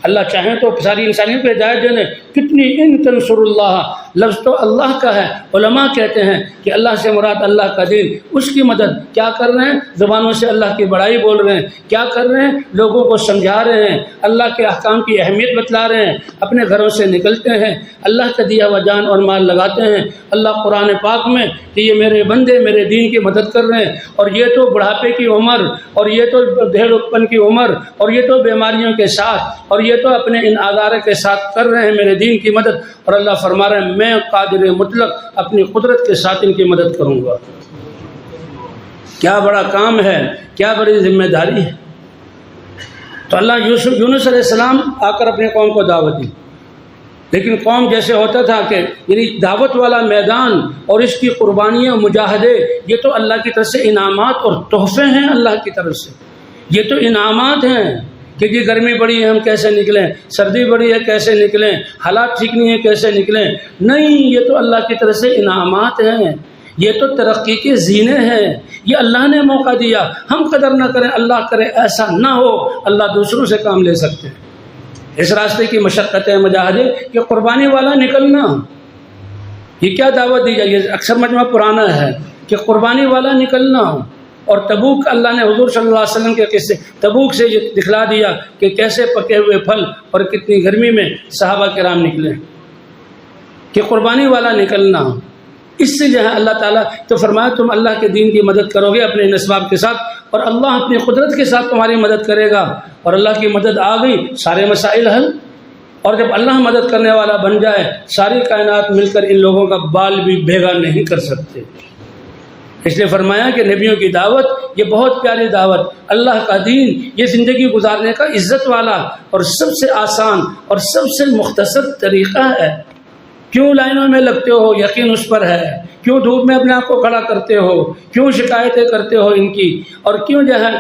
اللہ چاہیں تو ساری انسانیت کو ہدایت دینے. کتنی ان تنصر اللہ، لفظ تو اللہ کا ہے. علماء کہتے ہیں کہ اللہ سے مراد اللہ کا دین، اس کی مدد. کیا کر رہے ہیں؟ زبانوں سے اللہ کی بڑائی بول رہے ہیں. کیا کر رہے ہیں؟ لوگوں کو سمجھا رہے ہیں، اللہ کے احکام کی اہمیت بتلا رہے ہیں. اپنے گھروں سے نکلتے ہیں، اللہ کا دیا ہوا جان اور مال لگاتے ہیں. اللہ قرآن پاک میں کہ یہ میرے بندے میرے دین کی مدد کر رہے ہیں، اور یہ تو بڑھاپے کی عمر، اور یہ تو بھیڑ پن کی عمر، اور یہ تو بیماریوں کے ساتھ، اور یہ تو اپنے ان آزارے کے ساتھ کر رہے ہیں میرے دین کی مدد. اور اللہ فرما رہے ہیں میں قادر مطلق اپنی قدرت کے ساتھ ان کی مدد کروں گا. کیا بڑا کام ہے، کیا بڑی ذمہ داری ہے. تو اللہ یونس علیہ السلام آ کر اپنی قوم کو دعوت دی، لیکن قوم جیسے ہوتا تھا کہ یعنی دعوت والا میدان اور اس کی قربانیاں مجاہدے، یہ تو اللہ کی طرف سے انعامات اور تحفے ہیں. اللہ کی طرف سے یہ تو انعامات ہیں کہ جی گرمی بڑی ہے ہم کیسے نکلیں، سردی بڑی ہے کیسے نکلیں، حالات ٹھیک نہیں ہے کیسے نکلیں. نہیں، یہ تو اللہ کی طرف سے انعامات ہیں، یہ تو ترقی کے زینے ہیں. یہ اللہ نے موقع دیا، ہم قدر نہ کریں، اللہ کرے ایسا نہ ہو. اللہ دوسروں سے کام لے سکتے ہیں. اس راستے کی مشقتیں مجاہدے کہ قربانی والا نکلنا، یہ کیا دعوت دی جائے. یہ اکثر مجمع پرانا ہے کہ قربانی والا نکلنا. اور تبوک اللہ نے حضور صلی اللہ علیہ وسلم کے قصے تبوک سے یہ دکھلا دیا کہ کیسے پکے ہوئے پھل اور کتنی گرمی میں صحابہ کرام نکلے. کہ قربانی والا نکلنا، اس سے جو ہے اللہ تعالیٰ تو فرمایا تم اللہ کے دین کی مدد کرو گے اپنے اسباب کے ساتھ، اور اللہ اپنی قدرت کے ساتھ تمہاری مدد کرے گا. اور اللہ کی مدد آ گئی، سارے مسائل حل. اور جب اللہ مدد کرنے والا بن جائے، ساری کائنات مل کر ان لوگوں کا بال بھی بھیگا نہیں کر سکتے. اس لیے فرمایا کہ نبیوں کی دعوت یہ بہت پیاری دعوت، اللہ کا دین یہ زندگی گزارنے کا عزت والا اور سب سے آسان اور سب سے مختصر طریقہ ہے. کیوں لائنوں میں لگتے ہو؟ یقین اس پر ہے. کیوں دھوپ میں اپنے آپ کو کھڑا کرتے ہو؟ کیوں شکایتیں کرتے ہو ان کی؟ اور کیوں جو ہے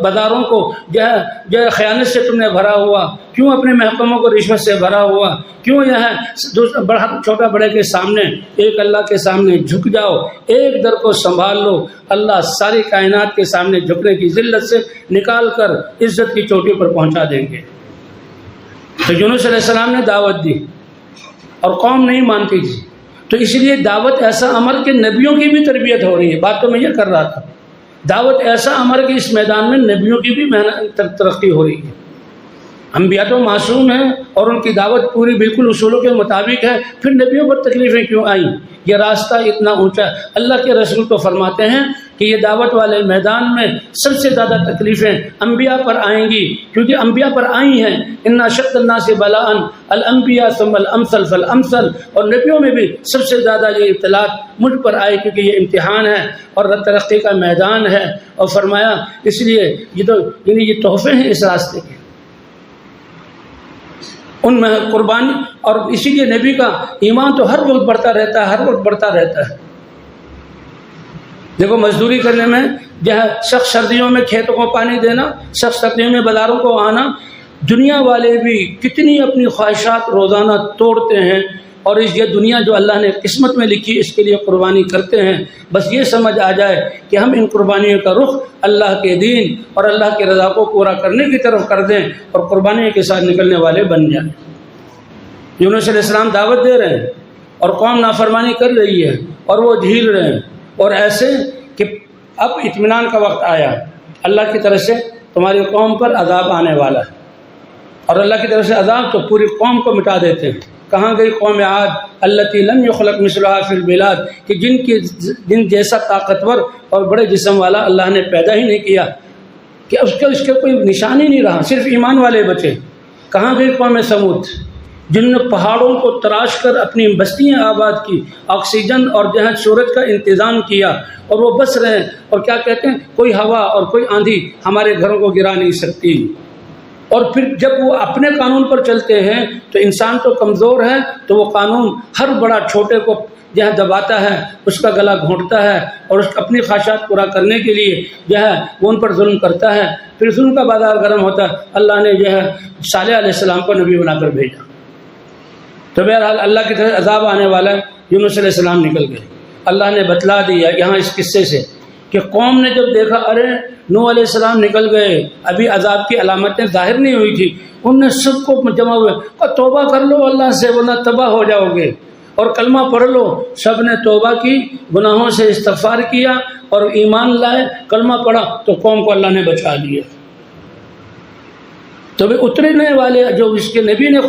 بازاروں کو جو ہے خیانت سے تم نے بھرا ہوا؟ کیوں اپنے محکموں کو رشوت سے بھرا ہوا؟ کیوں جو ہے بڑا چھوٹا بڑے کے سامنے ایک اللہ کے سامنے جھک جاؤ، ایک در کو سنبھال لو. اللہ ساری کائنات کے سامنے جھکنے کی ذلت سے نکال کر عزت کی چوٹی پر پہنچا دیں گے. تو یونس علیہ السلام نے دعوت دی اور قوم نہیں مانتی تھی. تو اس لیے دعوت ایسا امر کہ نبیوں کی بھی تربیت ہو رہی ہے. بات تو میں یہ کر رہا تھا، دعوت ایسا امر کہ اس میدان میں نبیوں کی بھی محنت ترقی ہو رہی ہے. انبیاء تو معصوم ہیں اور ان کی دعوت پوری بالکل اصولوں کے مطابق ہے، پھر نبیوں پر تکلیفیں کیوں آئیں؟ یہ راستہ اتنا اونچا. اللہ کے رسول تو فرماتے ہیں کہ یہ دعوت والے میدان میں سب سے زیادہ تکلیفیں انبیاء پر آئیں گی، کیونکہ انبیاء پر آئی ہیں. ان اشد الناس بلاء الانبیاء ثم الامثل فالامثل. اور نبیوں میں بھی سب سے زیادہ یہ ابتلاء مجھ پر آئے، کیونکہ یہ امتحان ہے اور ترقی کا میدان ہے. اور فرمایا اس لیے یہ تو یعنی یہ تحفے ہیں اس راستے کے، ان میں قربانی. اور اسی لیے نبی کا ایمان تو ہر وقت بڑھتا رہتا ہے، ہر وقت بڑھتا رہتا ہے. دیکھو مزدوری کرنے میں جو ہے شخص سردیوں میں کھیتوں کو پانی دینا، شخص سردیوں میں بازاروں کو آنا، دنیا والے بھی کتنی اپنی خواہشات روزانہ توڑتے ہیں. اور یہ دنیا جو اللہ نے قسمت میں لکھی اس کے لیے قربانی کرتے ہیں. بس یہ سمجھ آ جائے کہ ہم ان قربانیوں کا رخ اللہ کے دین اور اللہ کی رضا کو پورا کرنے کی طرف کر دیں اور قربانیوں کے ساتھ نکلنے والے بن جائیں. یونس علیہ السلام دعوت دے رہے ہیں اور قوم نافرمانی کر رہی ہے اور وہ جھیل رہے ہیں. اور ایسے کہ اب اطمینان کا وقت آیا، اللہ کی طرف سے تمہاری قوم پر عذاب آنے والا ہے. اور اللہ کی طرف سے عذاب تو پوری قوم کو مٹا دیتے ہیں. کہاں گئی قوم عاد التی لم یخلق مثلها فی البلاد، کہ جن جیسا طاقتور اور بڑے جسم والا اللہ نے پیدا ہی نہیں کیا، کہ اس کے کوئی نشان ہی نہیں رہا، صرف ایمان والے بچے. کہاں گئی قوم سمود جن نے پہاڑوں کو تراش کر اپنی بستیاں آباد کی، آکسیجن اور جو ہے سورج کا انتظام کیا، اور وہ بس رہے ہیں. اور کیا کہتے ہیں، کوئی ہوا اور کوئی آندھی ہمارے گھروں کو گرا نہیں سکتی. اور پھر جب وہ اپنے قانون پر چلتے ہیں تو انسان تو کمزور ہے، تو وہ قانون ہر بڑا چھوٹے کو جہاں دباتا ہے، اس کا گلا گھونٹتا ہے اور اس اپنی خواہشات پورا کرنے کے لیے جو ہے وہ ان پر ظلم کرتا ہے. پھر ظلم کا بازار گرم ہوتا ہے. اللہ نے جو ہے صالح علیہ السلام کو نبی بنا کر بھیجا. تو بہرحال اللہ کی طرف عذاب آنے والا ہے. یونس علیہ السلام نکل گئے. اللہ نے بتلا دیا یہاں اس قصے سے کہ قوم نے جب دیکھا ارے نوح علیہ السلام نکل گئے، ابھی عذاب کی علامتیں ظاہر نہیں ہوئی تھی، انہوں نے سب کو جمع ہوئے اور توبہ کر لو اللہ سے ورنہ تباہ ہو جاؤ گے، اور کلمہ پڑھ لو۔ سب نے توبہ کی، گناہوں سے استغفار کیا اور ایمان لائے، کلمہ پڑھا تو قوم کو اللہ نے بچا لیا۔ تو بھی اترنے والے جو اس کے نبی نے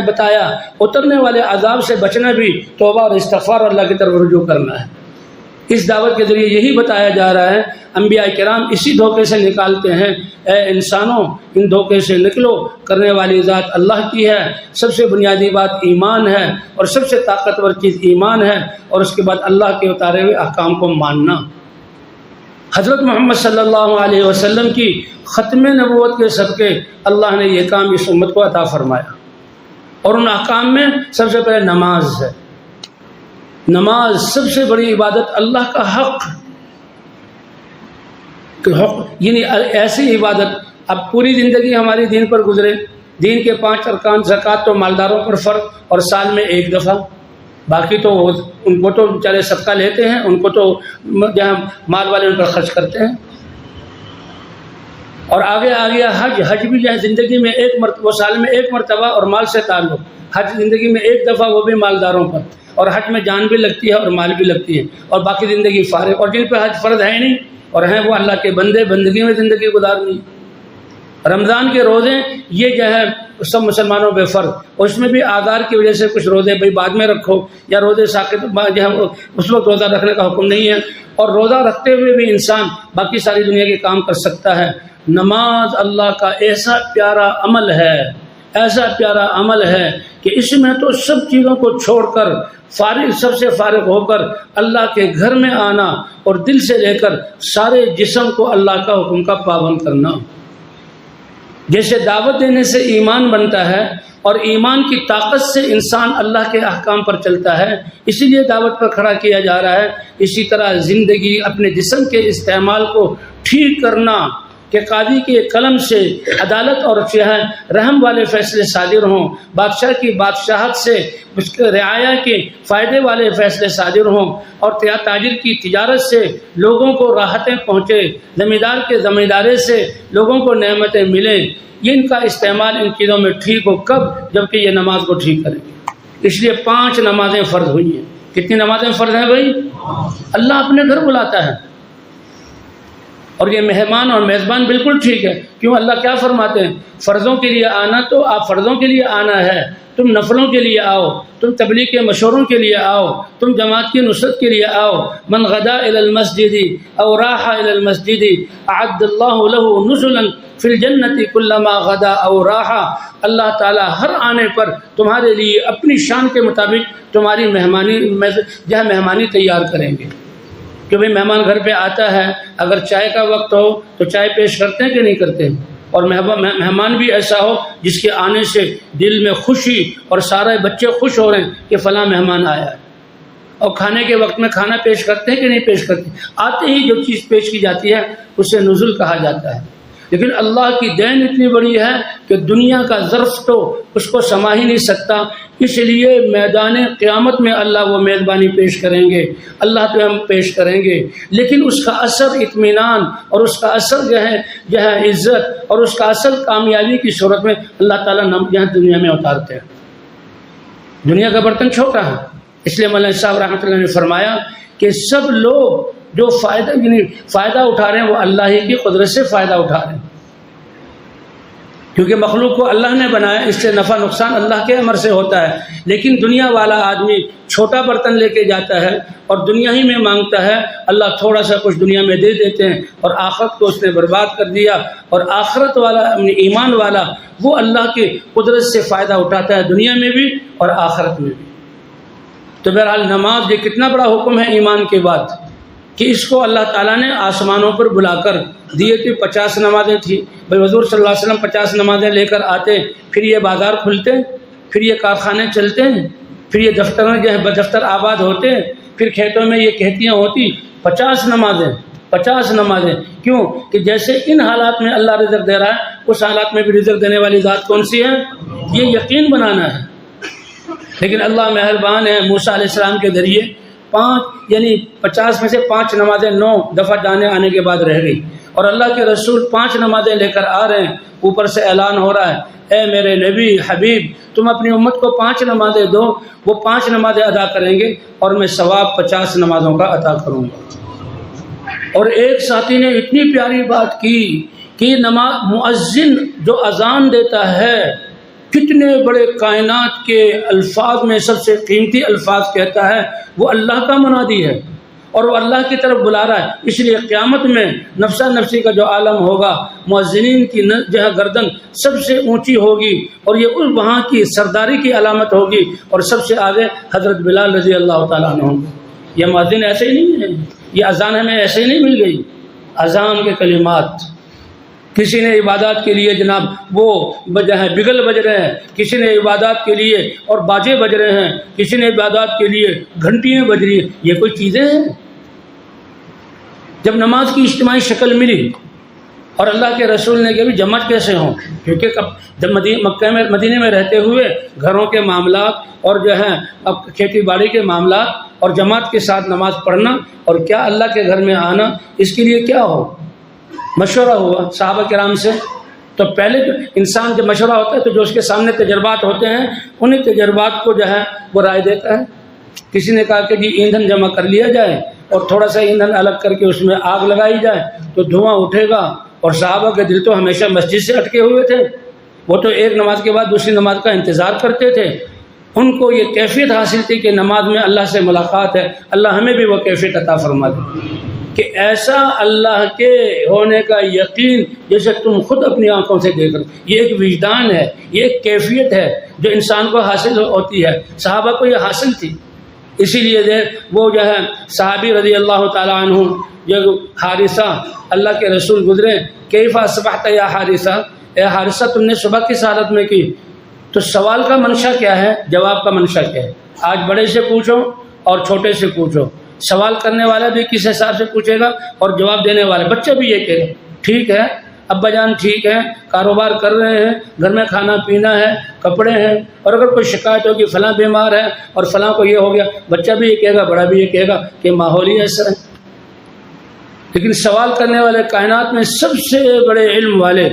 بتایا، اترنے والے عذاب سے بچنا بھی توبہ اور استغفار اور اللہ کی طرف رجوع کرنا ہے۔ اس دعوت کے ذریعے یہی بتایا جا رہا ہے، انبیاء کرام اسی دھوکے سے نکالتے ہیں، اے انسانوں ان دھوکے سے نکلو، کرنے والی ذات اللہ کی ہے، سب سے بنیادی بات ایمان ہے اور سب سے طاقتور چیز ایمان ہے، اور اس کے بعد اللہ کے اتارے ہوئے احکام کو ماننا۔ حضرت محمد صلی اللہ علیہ وسلم کی ختم نبوت کے صدقے اللہ نے یہ کام اس امت کو عطا فرمایا، اور ان احکام میں سب سے پہلے نماز ہے۔ نماز سب سے بڑی عبادت، اللہ کا حق یعنی ایسی عبادت۔ اب پوری زندگی ہماری دین پر گزرے، دین کے 5 ارکان، زکوٰۃ تو مالداروں پر فرض اور سال میں 1 دفعہ، باقی تو ان کو تو بیچارے صدقہ لیتے ہیں، ان کو تو جہاں مال والے ان پر خرچ کرتے ہیں۔ اور آگے حج بھی جو ہے زندگی میں 1 مرتبہ، سال میں 1 مرتبہ، اور مال سے تعلق، حج زندگی میں 1 دفعہ، وہ بھی مالداروں پر، اور حج میں جان بھی لگتی ہے اور مال بھی لگتی ہے، اور باقی زندگی فارغ۔ اور جن پہ حج فرض ہے نہیں اور ہیں وہ اللہ کے بندے، بندگی میں زندگی گزارنی۔ رمضان کے روزے یہ جو ہے سب مسلمانوں پہ فرض، اور اس میں بھی آزار کی وجہ سے کچھ روزے بھائی بعد میں رکھو، یا روزے ساقط جو ہے اس وقت روزہ رکھنے کا حکم نہیں ہے، اور روزہ رکھتے ہوئے بھی انسان باقی ساری دنیا کے کام کر سکتا ہے۔ نماز اللہ کا ایسا پیارا عمل ہے، ایسا پیارا عمل ہے کہ اس میں تو سب چیزوں کو چھوڑ کر سب سے فارغ ہو کر اللہ کے گھر میں آنا اور دل سے لے کر سارے جسم کو اللہ کا حکم کا پابند کرنا۔ جیسے دعوت دینے سے ایمان بنتا ہے اور ایمان کی طاقت سے انسان اللہ کے احکام پر چلتا ہے، اسی لیے دعوت پر کھڑا کیا جا رہا ہے، اسی طرح زندگی اپنے جسم کے استعمال کو ٹھیک کرنا کہ قاضی کے قلم سے عدالت اور رحم والے فیصلے صادر ہوں، بادشاہ کی بادشاہت سے اس کے رعایا کے فائدے والے فیصلے صادر ہوں، اور تاجر کی تجارت سے لوگوں کو راحتیں پہنچے، زمیندار کے زمینداری سے لوگوں کو نعمتیں ملیں۔ یہ ان کا استعمال ان چیزوں میں ٹھیک ہو کب؟ جبکہ یہ نماز کو ٹھیک کریں گے۔ اس لیے 5 نمازیں فرض ہوئی ہیں۔ کتنی نمازیں فرض ہیں بھائی؟ اللہ اپنے گھر بلاتا ہے، اور یہ مہمان اور میزبان بالکل ٹھیک ہے۔ کیوں؟ اللہ کیا فرماتے ہیں؟ فرضوں کے لیے آنا تو آپ فرضوں کے لیے آنا ہے، تم نفلوں کے لیے آؤ، تم تبلیغ کے مشوروں کے لیے آؤ، تم جماعت کی نصرت کے لیے آؤ۔ من غدا الی المسجد او راح الی المسجد اعد اللہ له نزلا فی الجنۃ کلما غدا او راح۔ اللہ تعالیٰ ہر آنے پر تمہارے لیے اپنی شان کے مطابق تمہاری مہمانی تیار کریں گے۔ کہ بھئی مہمان گھر پہ آتا ہے، اگر چائے کا وقت ہو تو چائے پیش کرتے ہیں کہ نہیں کرتے؟ اور مہمان بھی ایسا ہو جس کے آنے سے دل میں خوشی اور سارے بچے خوش ہو رہے ہیں کہ فلاں مہمان آیا ہے۔ اور کھانے کے وقت میں کھانا پیش کرتے ہیں کہ نہیں پیش کرتے؟ آتے ہی جو چیز پیش کی جاتی ہے اسے نزول کہا جاتا ہے۔ لیکن اللہ کی دین اتنی بڑی ہے کہ دنیا کا ظرف تو اس کو سما ہی نہیں سکتا، اس لیے میدان قیامت میں اللہ وہ میزبانی پیش کریں گے، اللہ تو ہم پیش کریں گے، لیکن اس کا اثر اطمینان اور اس کا اثر جو ہے عزت اور اس کا اثر کامیابی کی صورت میں اللہ تعالیٰ یہاں دنیا میں اتارتے ہیں۔ دنیا کا برتن چھوٹا ہے، اس لیے مولانا صاحب رحمۃ اللہ نے فرمایا کہ سب لوگ جو فائدہ اٹھا رہے ہیں وہ اللہ ہی کی قدرت سے فائدہ اٹھا رہے ہیں، کیونکہ مخلوق کو اللہ نے بنایا، اس سے نفع نقصان اللہ کے امر سے ہوتا ہے۔ لیکن دنیا والا آدمی چھوٹا برتن لے کے جاتا ہے اور دنیا ہی میں مانگتا ہے، اللہ تھوڑا سا کچھ دنیا میں دے دیتے ہیں اور آخرت کو اس نے برباد کر دیا۔ اور آخرت والا ایمان والا وہ اللہ کی قدرت سے فائدہ اٹھاتا ہے دنیا میں بھی اور آخرت میں بھی۔ تو بہرحال نماز یہ کتنا بڑا حکم ہے ایمان کے بعد کہ اس کو اللہ تعالیٰ نے آسمانوں پر بلا کر دیے تھے۔ 50 نمازیں تھیں بھائی، حضور صلی اللہ علیہ وسلم 50 نمازیں لے کر آتے، پھر یہ بازار کھلتے، پھر یہ کارخانے چلتے ہیں، پھر یہ دفتر آباد ہوتے، پھر کھیتوں میں یہ کھیتیاں ہوتی۔ 50 نمازیں کیوں؟ کہ جیسے ان حالات میں اللہ رزق دے رہا ہے، اس حالات میں بھی رزق دینے والی ذات کون سی ہے؟ یہ یقین بنانا ہے۔ لیکن اللہ مہربان ہے، موسیٰ علیہ السلام کے ذریعے 5 یعنی 50 میں سے 5 نمازیں 9 دفعہ جانے آنے کے بعد رہ گئی، اور اللہ کے رسول 5 نمازیں لے کر آ رہے ہیں، اوپر سے اعلان ہو رہا ہے اے میرے نبی حبیب تم اپنی امت کو 5 نمازیں دو، وہ 5 نمازیں ادا کریں گے اور میں ثواب 50 نمازوں کا عطا کروں گا۔ اور ایک ساتھی نے اتنی پیاری بات کی کہ مؤذن جو اذان دیتا ہے کتنے بڑے کائنات کے الفاظ میں سب سے قیمتی الفاظ کہتا ہے، وہ اللہ کا منادی ہے اور وہ اللہ کی طرف بلا رہا ہے، اس لیے قیامت میں نفسا نفسی کا جو عالم ہوگا، مؤذنین کی جو ہے گردن سب سے اونچی ہوگی اور یہ وہاں کی سرداری کی علامت ہوگی، اور سب سے آگے حضرت بلال رضی اللہ تعالیٰ عنہ ہوں گے۔ یہ مؤذن ایسے ہی نہیں ہے، یہ اذان ہمیں ایسے ہی نہیں مل گئی، اذان کے کلمات۔ کسی نے عبادات کے لیے جناب وہ بگل بج رہے ہیں، کسی نے عبادات کے لیے اور باجے بج رہے ہیں، کسی نے عبادات کے لیے گھنٹیاں بج رہی ہیں، یہ کوئی چیزیں ہیں؟ جب نماز کی اجتماعی شکل ملی اور اللہ کے رسول نے کہ بھی جماعت کیسے ہوں، کیونکہ جب مدینے میں رہتے ہوئے گھروں کے معاملات اور جو ہے اب کھیتی باڑی کے معاملات اور جماعت کے ساتھ نماز پڑھنا اور کیا اللہ کے گھر میں آنا، اس کے لیے کیا ہو؟ مشورہ ہوا صحابہ کرام سے۔ تو پہلے جو انسان جب مشورہ ہوتا ہے تو جو اس کے سامنے تجربات ہوتے ہیں انہیں تجربات کو جو ہے وہ رائے دیتا ہے۔ کسی نے کہا کہ جی ایندھن جمع کر لیا جائے اور تھوڑا سا ایندھن الگ کر کے اس میں آگ لگائی جائے تو دھواں اٹھے گا، اور صحابہ کے دل تو ہمیشہ مسجد سے اٹکے ہوئے تھے، وہ تو ایک نماز کے بعد دوسری نماز کا انتظار کرتے تھے۔ ان کو یہ کیفیت حاصل تھی کہ نماز میں اللہ سے ملاقات ہے، اللہ ہمیں بھی وہ کیفیت عطا فرما دے کہ ایسا اللہ کے ہونے کا یقین جیسے تم خود اپنی آنکھوں سے دیکھ رہے۔ یہ ایک وجدان ہے، یہ ایک کیفیت ہے جو انسان کو حاصل ہوتی ہے، صحابہ کو یہ حاصل تھی۔ اسی لیے وہ جو ہے صحابی رضی اللہ تعالیٰ عنہ جو حارثہ، اللہ کے رسول گزرے، کیف اصبحت یا حارثہ، اے حارثہ تم نے صبح کس حالت میں کی؟ تو سوال کا منشا کیا ہے، جواب کا منشا کیا ہے؟ آج بڑے سے پوچھو اور چھوٹے سے پوچھو، سوال کرنے والا بھی کس حساب سے پوچھے گا اور جواب دینے والا بچہ بھی یہ کہے گا ٹھیک ہے ابا جان ٹھیک ہے، کاروبار کر رہے ہیں، گھر میں کھانا پینا ہے، کپڑے ہیں، اور اگر کوئی شکایت ہوگی فلاں بیمار ہے اور فلاں کو یہ ہو گیا، بچہ بھی یہ کہے گا، بڑا بھی یہ کہے گا کہ ماحول ہی ایسا ہے۔ لیکن سوال کرنے والے کائنات میں سب سے بڑے علم والے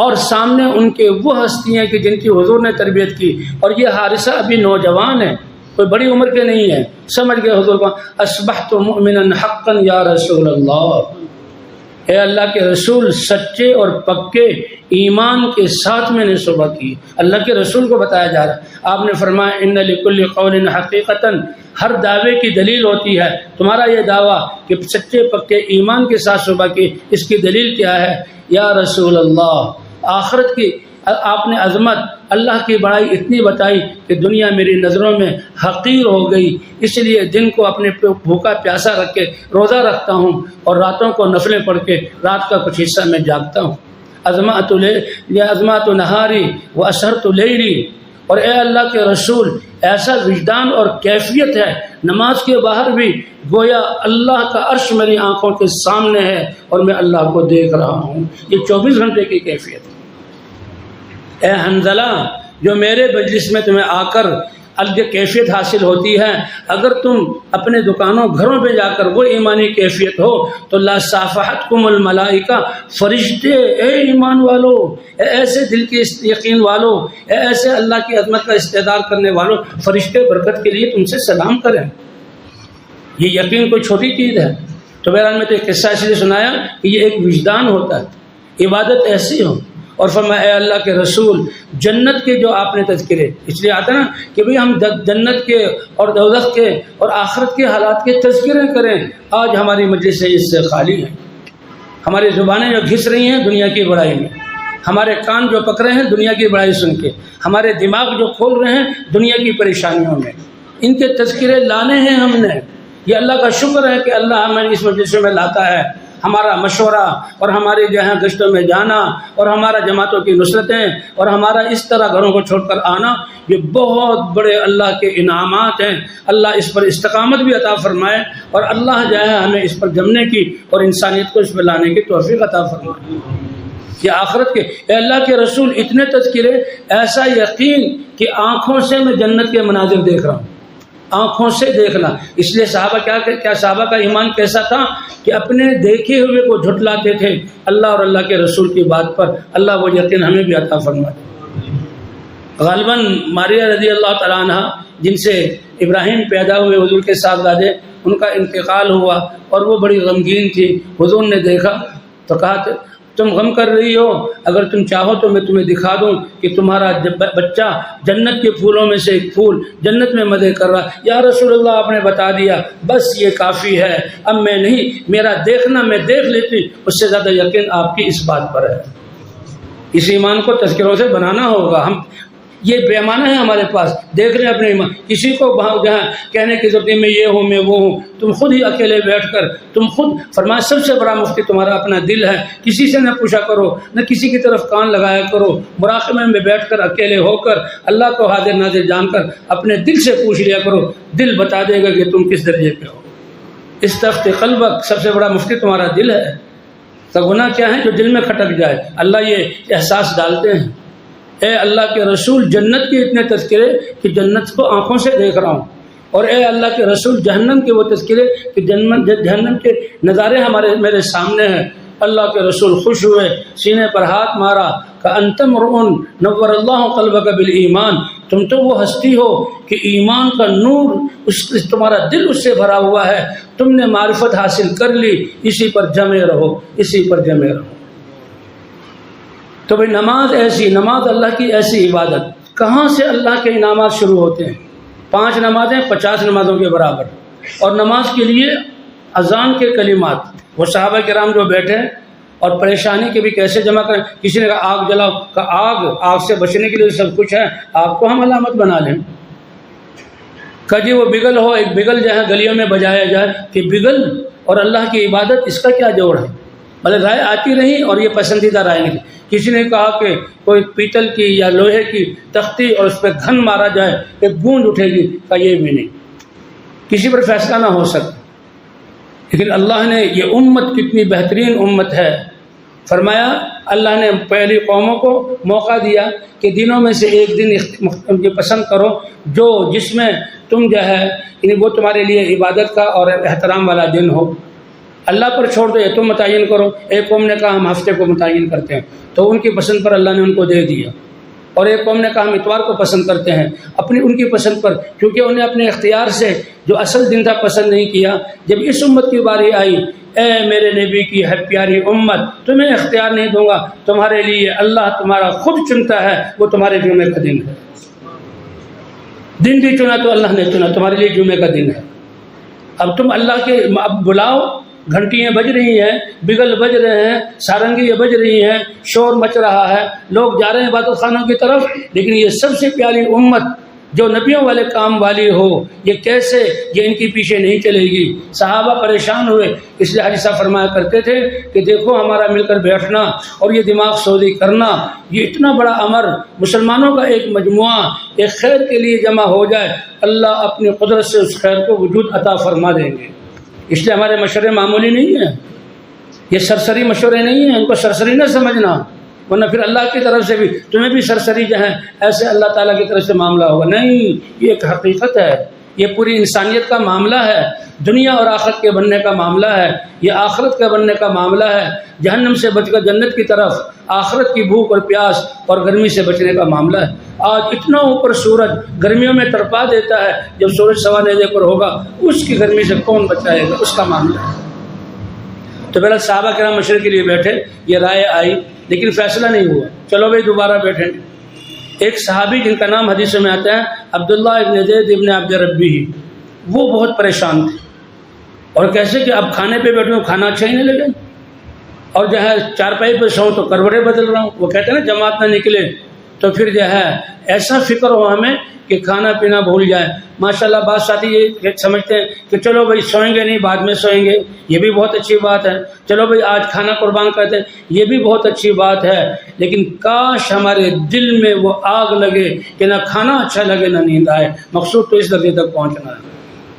اور سامنے ان کے وہ ہستیاں کہ جن کی حضور نے تربیت کی، اور یہ حارثہ ابھی نوجوان ہے، کوئی بڑی عمر کے نہیں ہے، سمجھ گئے حضور کو، اصبحت مؤمنا حقا یا رسول اللہ، اے اللہ کے رسول سچے اور پکے ایمان کے ساتھ میں نے صبح کی۔ اللہ کے رسول کو بتایا جا رہا ہے، آپ نے فرمایا ان لکل قول حقیقتا، ہر دعوے کی دلیل ہوتی ہے، تمہارا یہ دعویٰ کہ سچے پکے ایمان کے ساتھ صبح کی، اس کی دلیل کیا ہے؟ یا رسول اللہ، آخرت کی آپ نے عظمت، اللہ کی بڑائی اتنی بتائی کہ دنیا میری نظروں میں حقیر ہو گئی، اس لیے دن کو اپنے بھوکا پیاسا رکھ کے روزہ رکھتا ہوں اور راتوں کو نفلیں پڑھ کے رات کا کچھ حصہ میں جاگتا ہوں۔ عظمت نہاری و اسہرت لیلی، اور اے اللہ کے رسول ایسا وجدان اور کیفیت ہے نماز کے باہر بھی گویا اللہ کا عرش میری آنکھوں کے سامنے ہے اور میں اللہ کو دیکھ رہا ہوں، یہ 24 گھنٹے کی کیفیت ہے۔ اے حنظلہ، جو میرے مجلس میں تمہیں آ کر کیفیت حاصل ہوتی ہے، اگر تم اپنے دکانوں گھروں پہ جا کر وہ ایمانی کیفیت ہو تو لا صافحتکم الملائکہ، فرشتے اے ایمان والو، اے ایسے دل کے یقین والو، اے ایسے اللہ کی عظمت کا استحضار کرنے والو، فرشتے برکت کے لیے تم سے سلام کریں۔ یہ یقین کوئی چھوٹی چیز ہے۔ تو بہرحال میں تو ایک قصہ اس لیے سنایا کہ یہ ایک وجدان ہوتا ہے، عبادت ایسی ہو۔ اور فرمایا اے اللہ کے رسول جنت کے جو آپ نے تذکرے، اس لیے آتا نا کہ بھئی ہم جنت کے اور دوزخ کے اور آخرت کے حالات کے تذکرے کریں، آج ہماری مجلس سے اس سے خالی ہیں۔ ہماری زبانیں جو گھس رہی ہیں دنیا کی بڑائی میں، ہمارے کان جو پک رہے ہیں دنیا کی بڑائی سن کے، ہمارے دماغ جو کھول رہے ہیں دنیا کی پریشانیوں میں، ان کے تذکرے لانے ہیں ہم نے۔ یہ اللہ کا شکر ہے کہ اللہ ہمیں اس مجلس میں لاتا ہے۔ ہمارا مشورہ اور ہمارے جہاں گشتوں میں جانا اور ہمارا جماعتوں کی نصرتیں اور ہمارا اس طرح گھروں کو چھوڑ کر آنا، یہ بہت بڑے اللہ کے انعامات ہیں۔ اللہ اس پر استقامت بھی عطا فرمائے اور اللہ جو ہے ہمیں اس پر جمنے کی اور انسانیت کو اس پر لانے کی توفیق عطا فرمائے۔ یہ آخرت کے اے اللہ کے رسول اتنے تذکرے، ایسا یقین کہ آنکھوں سے میں جنت کے مناظر دیکھ رہا ہوں، آنکھوں سے دیکھنا. اس لیے صحابہ کیا صحابہ کا ایمان کیسا تھا کہ اپنے دیکھے ہوئے کو جھٹلاتے تھے اللہ اور اللہ کے رسول کی بات پر. اللہ وہ یقین ہمیں بھی عطا فرمائے. غالباً ماریہ رضی اللہ تعالیٰ عنہ جن سے ابراہیم پیدا ہوئے حضور کے صاحبزادے، ان کا انتقال ہوا اور وہ بڑی غمگین تھی. حضور نے دیکھا تو کہا تم غم کر رہی ہو، اگر تم چاہو تو میں تمہیں دکھا دوں کہ تمہارا بچہ جنت کے پھولوں میں سے ایک پھول جنت میں مزے کر رہا. یا رسول اللہ آپ نے بتا دیا، بس یہ کافی ہے، اب میں نہیں، میرا دیکھنا میں دیکھ لیتی، اس سے زیادہ یقین آپ کی اس بات پر ہے. اس ایمان کو تذکروں سے بنانا ہوگا. ہم یہ پیمانہ ہے ہمارے پاس، دیکھ رہے ہیں اپنے ایمان. کسی کو جہاں کہنے کی ضرورت نہیں میں یہ ہوں میں وہ ہوں. تم خود ہی اکیلے بیٹھ کر تم خود فرمایا سب سے بڑا مفتی تمہارا اپنا دل ہے. کسی سے نہ پوچھا کرو، نہ کسی کی طرف کان لگایا کرو. مراقبے میں بیٹھ کر اکیلے ہو کر اللہ کو حاضر ناظر جان کر اپنے دل سے پوچھ لیا کرو. دل بتا دے گا کہ تم کس درجے پہ ہو. استفت قلبک، سب سے بڑا مفتی تمہارا دل ہے. تو گناہ کیا ہے جو دل میں کھٹک جائے. اللہ یہ احساس ڈالتے ہیں، اے اللہ کے رسول جنت کے اتنے تذکرے کہ جنت کو آنکھوں سے دیکھ رہا ہوں، اور اے اللہ کے رسول جہنم کے وہ تذکرے کہ جہنم کے نظارے میرے سامنے ہیں. اللہ کے رسول خوش ہوئے، سینے پر ہاتھ مارا کہ انتم مرء نور اللہ قلبک بالایمان، تم تو وہ ہستی ہو کہ ایمان کا نور تمہارا دل اس سے بھرا ہوا ہے. تم نے معرفت حاصل کر لی، اسی پر جمے رہو، اسی پر جمے رہو. تو بھائی نماز اللہ کی ایسی عبادت، کہاں سے اللہ کے انعامات شروع ہوتے ہیں. 5 نمازیں 50 نمازوں کے برابر. اور نماز کے لیے اذان کے کلمات، وہ صحابہ کرام جو بیٹھے اور پریشانی کے بھی کیسے جمع کریں. کسی نے کہا آگ جلاؤ، کہ آگ سے بچنے کے لیے سب کچھ ہے، آگ کو ہم علامت بنا لیں. کہ جی وہ بگل ہو، ایک بگل جو ہے گلیوں میں بجایا جائے کہ بگل اور اللہ کی عبادت اس کا کیا جوڑ ہے. بھلے رائے آتی رہی اور یہ پسندیدہ رائے نہیں. کسی نے کہا کہ کوئی پیتل کی یا لوہے کی تختی اور اس پہ گھن مارا جائے ایک گونج اٹھے گی، کا یہ بھی نہیں. کسی پر فیصلہ نہ ہو سکتا. لیکن اللہ نے یہ امت کتنی بہترین امت ہے. فرمایا اللہ نے پہلی قوموں کو موقع دیا کہ دنوں میں سے ایک دن پسند کرو جس میں تم جو ہے وہ تمہارے لیے عبادت کا اور احترام والا دن ہو. اللہ پر چھوڑ دو، یہ تم متعین کرو. ایک قوم نے کہا ہم ہفتے کو متعین کرتے ہیں، تو ان کی پسند پر اللہ نے ان کو دے دیا. اور ایک قوم نے کہا ہم اتوار کو پسند کرتے ہیں، ان کی پسند پر، کیونکہ انہیں اپنے اختیار سے جو اصل دن تھا پسند نہیں کیا. جب اس امت کی باری آئی، اے میرے نبی کی ہے پیاری امت، تمہیں اختیار نہیں دوں گا، تمہارے لیے اللہ تمہارا خود چنتا ہے، وہ تمہارے جمعے کا دن ہے. دن بھی چنا تو اللہ نے چنا، تمہارے لیے جمعے کا دن ہے. اب تم اللہ کے اب بلاؤ، گھنٹیاں بج رہی ہیں، بگل بج رہے ہیں، سارنگیاں بج رہی ہیں، شور مچ رہا ہے، لوگ جا رہے ہیں عبادت خانوں کی طرف. لیکن یہ سب سے پیاری امت جو نبیوں والے کام والی ہو، یہ کیسے یہ ان کے پیچھے نہیں چلے گی. صحابہ پریشان ہوئے. اس لیے حدیث فرمایا کرتے تھے کہ دیکھو ہمارا مل کر بیٹھنا اور یہ دماغ سوزی کرنا، یہ اتنا بڑا امر، مسلمانوں کا ایک مجموعہ ایک خیر کے لیے جمع ہو جائے، اللہ اپنی قدرت سے اس خیر کو وجود عطا فرما دیں گے. اس لیے ہمارے مشورے معمولی نہیں ہیں، یہ سرسری مشورے نہیں ہیں، ان کو سرسری نہ سمجھنا، ورنہ پھر اللہ کی طرف سے بھی تمہیں بھی سرسری جو ہے ایسے اللہ تعالیٰ کی طرف سے معاملہ ہوگا. نہیں، یہ ایک حقیقت ہے، یہ پوری انسانیت کا معاملہ ہے، دنیا اور آخرت کے بننے کا معاملہ ہے، یہ آخرت کے بننے کا معاملہ ہے، جہنم سے بچ کر جنت کی طرف، آخرت کی بھوک اور پیاس اور گرمی سے بچنے کا معاملہ ہے. آج اتنا اوپر سورج گرمیوں میں تڑپا دیتا ہے، جب سورج سوا نیزے پر ہوگا اس کی گرمی سے کون بچائے گا، اس کا معاملہ ہے. تو پہلے صحابہ کرام مشورے کے لیے بیٹھے، یہ رائے آئی لیکن فیصلہ نہیں ہوا. چلو بھائی دوبارہ بیٹھیں. ایک صحابی جن کا نام حدیث میں آتا ہے عبداللہ ابن زید ابن عبد ربی، وہ بہت پریشان تھے اور کیسے کہ اب کھانے پہ بیٹھوں کھانا اچھا ہی نہیں لگے، اور جو ہے چارپائی پہ سوؤں تو کروڑے بدل رہا ہوں. وہ کہتے ہیں نا جماعت نہ نکلے تو پھر جو ہے ایسا فکر ہو ہمیں کہ کھانا پینا بھول جائے. ماشاءاللہ بعض ساتھی یہ سمجھتے ہیں کہ چلو بھائی سوئیں گے نہیں، بعد میں سوئیں گے، یہ بھی بہت اچھی بات ہے. چلو بھائی آج کھانا قربان کرتے ہیں، یہ بھی بہت اچھی بات ہے. لیکن کاش ہمارے دل میں وہ آگ لگے کہ نہ کھانا اچھا لگے نہ نیند آئے. مقصود تو اس درجے تک پہنچنا ہے.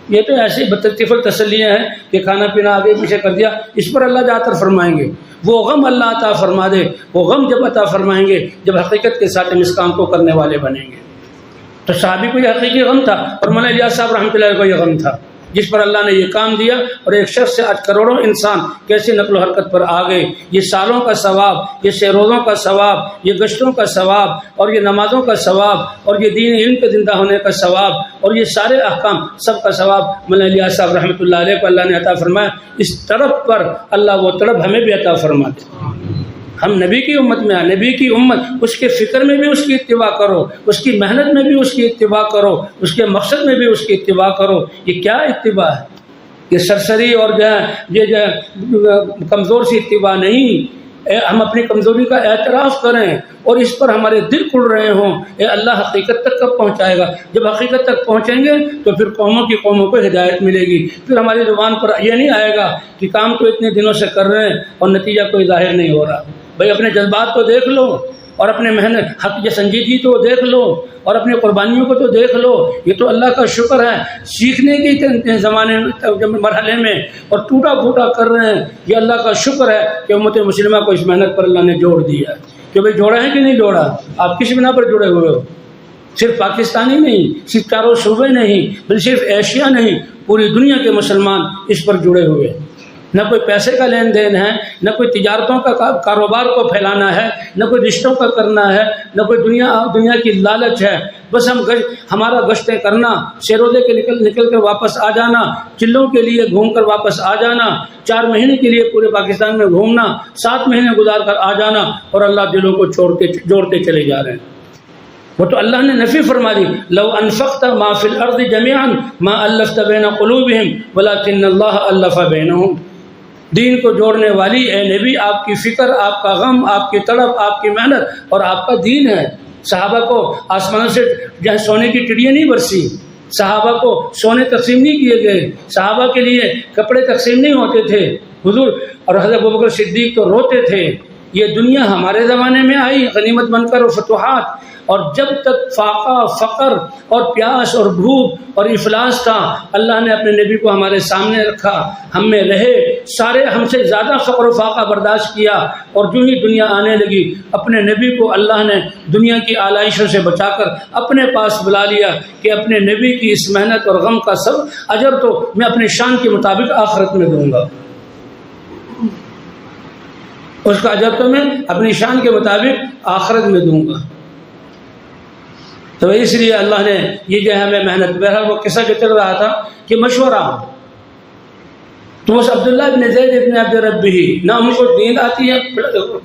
یہ تو ایسی بتکلف تسلیاں ہیں کہ کھانا پینا آگے پیچھے کر دیا. اس پر اللہ جا کر فرمائیں گے، وہ غم اللہ عطا فرما دے. وہ غم جب عطا فرمائیں گے جب حقیقت کے ساتھ ہم اس کام کو کرنے والے بنیں گے. تو صحابی کو یہ حقیقی غم تھا اور مولانا الیاس صاحب رحمۃ اللہ علیہ کو یہ غم تھا، جس پر اللہ نے یہ کام دیا، اور ایک شخص سے آج کروڑوں انسان کیسے نقل و حرکت پر آ گئے۔ یہ سالوں کا ثواب، یہ روزوں کا ثواب، یہ گشتوں کا ثواب، اور یہ نمازوں کا ثواب، اور یہ دین علم کے زندہ ہونے کا ثواب، اور یہ سارے احکام سب کا ثواب مولانا الیاس صاحب رحمۃ اللہ علیہ کو اللہ نے عطا فرمایا۔ اس طرف پر اللہ وہ طرف ہمیں بھی عطا فرما دے۔ ہم نبی کی امت میں آئے، نبی کی امت، اس کے فکر میں بھی اس کی اتباع کرو، اس کی محنت میں بھی اس کی اتباع کرو، اس کے مقصد میں بھی اس کی اتباع کرو۔ یہ کیا اتباع ہے؟ یہ سرسری اور یہ کمزور سی اتباع نہیں۔ ہم اپنی کمزوری کا اعتراف کریں اور اس پر ہمارے دل کھل رہے ہوں۔ اللہ حقیقت تک کب پہنچائے گا؟ جب حقیقت تک پہنچیں گے تو پھر قوموں کو ہدایت ملے گی۔ پھر ہماری زبان پر یہ نہیں آئے گا کہ کام تو اتنے دنوں سے کر رہے ہیں اور نتیجہ کوئی ظاہر نہیں ہو رہا۔ بھائی اپنے جذبات تو دیکھ لو، اور اپنے محنت حق یہ سنجیدگی تو دیکھ لو، اور اپنی قربانیوں کو تو دیکھ لو۔ یہ تو اللہ کا شکر ہے، سیکھنے کے زمانے مرحلے میں اور ٹوٹا پھوٹا کر رہے ہیں۔ یہ اللہ کا شکر ہے کہ امت مسلمہ کو اس محنت پر اللہ نے جوڑ دیا ہے۔ کہ بھائی جوڑا ہے کہ نہیں جوڑا؟ آپ کس بنا پر جڑے ہوئے ہو؟ صرف پاکستانی نہیں، صرف چاروں صوبے نہیں، بلکہ صرف ایشیا نہیں، پوری دنیا کے مسلمان اس پر جڑے ہوئے ہیں۔ نہ کوئی پیسے کا لین دین ہے، نہ کوئی تجارتوں کا کاروبار کو پھیلانا ہے، نہ کوئی رشتوں کا کرنا ہے، نہ کوئی دنیا کی لالچ ہے۔ بس ہمارا گشتیں کرنا، شیروزے کے نکل کر واپس آ جانا، چلوں کے لیے گھوم کر واپس آ جانا، 4 مہینے کے لیے پورے پاکستان میں گھومنا، 7 مہینے گزار کر آ جانا، اور اللہ دلوں کو جوڑتے چلے جا رہے ہیں۔ وہ تو اللہ نے نفی فرما دی، لو انفقت ما فی الارض جميعا ما الفت بین قلوبہم ولکن اللہ الف بینہم۔ دین کو جوڑنے والی اے نبی آپ کی فکر، آپ کا غم، آپ کی تڑپ، آپ کی محنت اور آپ کا دین ہے۔ صحابہ کو آسمانوں سے جہاں سونے کی ٹڑیاں نہیں برسی، صحابہ کو سونے تقسیم نہیں کیے گئے، صحابہ کے لیے کپڑے تقسیم نہیں ہوتے تھے۔ حضور اور حضرت ابوبکر صدیق تو روتے تھے۔ یہ دنیا ہمارے زمانے میں آئی غنیمت بن کر اور فتوحات، اور جب تک فاقہ، فقر اور پیاس اور بھوک اور افلاس تھا، اللہ نے اپنے نبی کو ہمارے سامنے رکھا، ہم میں رہے، سارے ہم سے زیادہ فقر و فاقہ برداشت کیا، اور جو ہی دنیا آنے لگی اپنے نبی کو اللہ نے دنیا کی آلائشوں سے بچا کر اپنے پاس بلا لیا کہ اپنے نبی کی اس محنت اور غم کا سب اجر تو میں اپنی شان کے مطابق آخرت میں دوں گا، اس کا اجر تو میں اپنی شان کے مطابق آخرت میں دوں گا۔ تو اس لیے اللہ نے یہ جو ہے ہمیں محنت، بہرحال وہ قصہ جو چل رہا تھا کہ مشورہ، تو اس عبداللہ ابن زید ابن عبد ربہ، نہ ان کو نیند آتی ہے،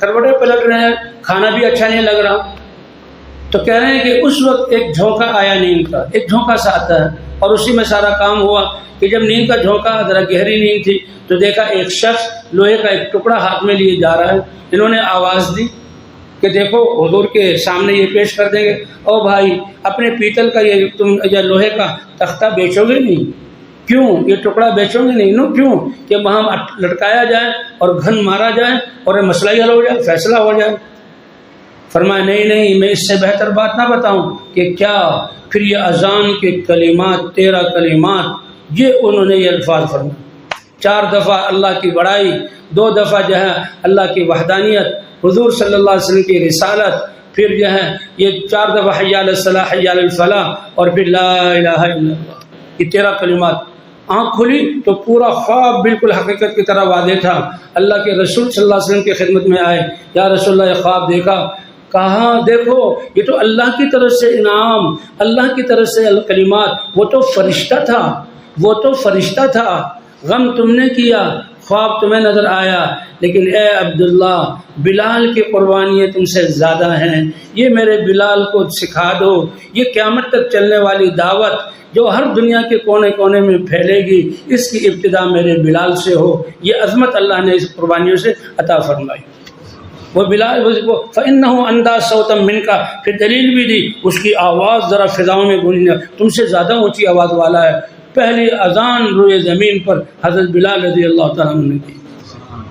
کروٹیں پلٹ رہے ہیں، کھانا بھی اچھا نہیں لگ رہا، تو کہہ رہے ہیں کہ اس وقت ایک جھونکا آیا نیند کا، ایک جھونکا سا آتا ہے، اور اسی میں سارا کام ہوا کہ جب نیند کا جھونکا، ذرا گہری نیند تھی، تو دیکھا ایک شخص لوہے کا ایک ٹکڑا ہاتھ میں لیے جا رہا ہے۔ انہوں نے آواز دی کہ دیکھو حضور کے سامنے یہ پیش کر دیں گے، او بھائی اپنے پیتل کا یہ لوہے کا تختہ بیچو گے نہیں؟ کیوں یہ ٹکڑا بیچو گے نہیں؟ کیوں کہ وہاں لٹکایا جائے اور گھن مارا جائے اور مسئلہ حل ہو جائے، فیصلہ ہو جائے۔ فرمایا نہیں، میں اس سے بہتر بات نہ بتاؤں کہ کیا؟ پھر یہ اذان کے کلمات، 13 کلمات، یہ انہوں نے یہ الفاظ فرمائے، 4 دفعہ اللہ کی بڑائی، 2 دفعہ جو ہے اللہ کی وحدانیت، حضور صلی اللہ علیہ وسلم کی رسالت، پھر جو ہے یہ 4 دفعہ حی علی الصلاح، حی علی الفلاح، اور پھر لا الہ الا اللہ، یہ 13 کلمات۔ آنکھ کھلی تو پورا خواب بالکل حقیقت کی طرح واضح تھا۔ اللہ کے رسول صلی اللہ علیہ وسلم کی خدمت میں آئے، یا رسول اللہ یہ خواب دیکھا، کہاں دیکھو یہ تو اللہ کی طرف سے انعام، اللہ کی طرف سے کلمات، وہ تو فرشتہ تھا، وہ تو فرشتہ تھا، غم تم نے کیا، خواب تمہیں نظر آیا، لیکن اے عبداللہ بلال کی قربانیاں تم سے زیادہ ہیں، یہ میرے بلال کو سکھا دو، یہ قیامت تک چلنے والی دعوت جو ہر دنیا کے کونے کونے میں پھیلے گی، اس کی ابتدا میرے بلال سے ہو۔ یہ عظمت اللہ نے اس قربانیوں سے عطا فرمائی۔ وہ بلال فَإِنَّهُ أَنْدَى صَوْتًا مِنْكَ، پھر دلیل بھی دی، اس کی آواز ذرا فضاؤں میں گونجنے، تم سے زیادہ اونچی آواز والا ہے۔ پہلی اذان روئے زمین پر حضرت بلال رضی اللہ تعالیٰ عنہ نے دی،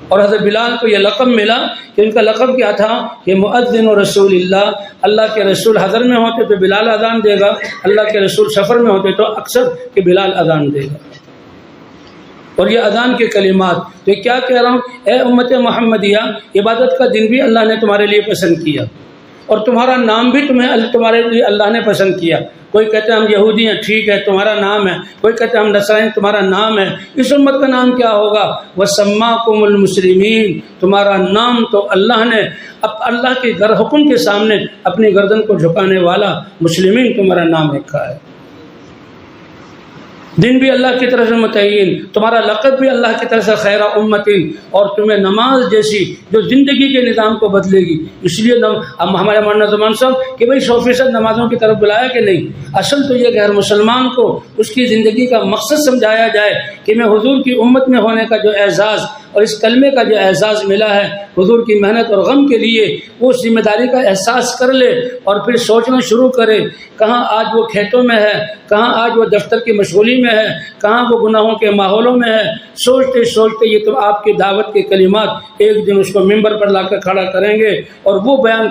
اور حضرت بلال کو یہ لقب ملا کہ ان کا لقب کیا تھا کہ مؤذن رسول اللہ، اللہ کے رسول حضر میں ہوتے تو بلال اذان دے گا، اللہ کے رسول سفر میں ہوتے تو اکثر کہ بلال اذان دے گا۔ اور یہ اذان کے کلمات، تو کیا کہہ رہا ہوں، اے امت محمدیہ، عبادت کا دن بھی اللہ نے تمہارے لیے پسند کیا، اور تمہارا نام بھی تمہارے لیے اللہ نے پسند کیا. کوئی کہتے ہیں ہم یہودی ہیں، ٹھیک ہے تمہارا نام ہے. کوئی کہتے ہیں ہم نصرانی، تمہارا نام ہے. اس امت کا نام کیا ہوگا؟ وَسَمَّاكُمُ الْمُسْلِمِينَ. تمہارا نام تو اللہ نے اللہ کے حکم کے سامنے اپنی گردن کو جھکانے والا مسلمین تمہارا نام رکھا ہے. دن بھی اللہ کی طرف سے متعین، تمہارا لقب بھی اللہ کی طرف سے خیر امتین، اور تمہیں نماز جیسی جو زندگی کے نظام کو بدلے گی. اس لیے اب ہمارے مولانا زمان صاحب کہ بھئی 100% نمازوں کی طرف بلایا کہ نہیں. اصل تو یہ کہ ہر مسلمان کو اس کی زندگی کا مقصد سمجھایا جائے کہ میں حضور کی امت میں ہونے کا جو اعزاز اور اس کلمے کا جو اعزاز ملا ہے حضور کی محنت اور غم کے لیے، وہ ذمہ داری کا احساس کر لے اور پھر سوچنا شروع کرے کہاں آج وہ کھیتوں میں ہے، کہاں آج وہ دفتر کی مشغولی میں ہے، کہاں وہ گناہوں کے ماحولوں میں ہے. سوچتے سوچتے یہ تو آپ کی دعوت کے کلمات ایک دن اس کو ممبر پر لا کر کھڑا کریں گے اور وہ بیان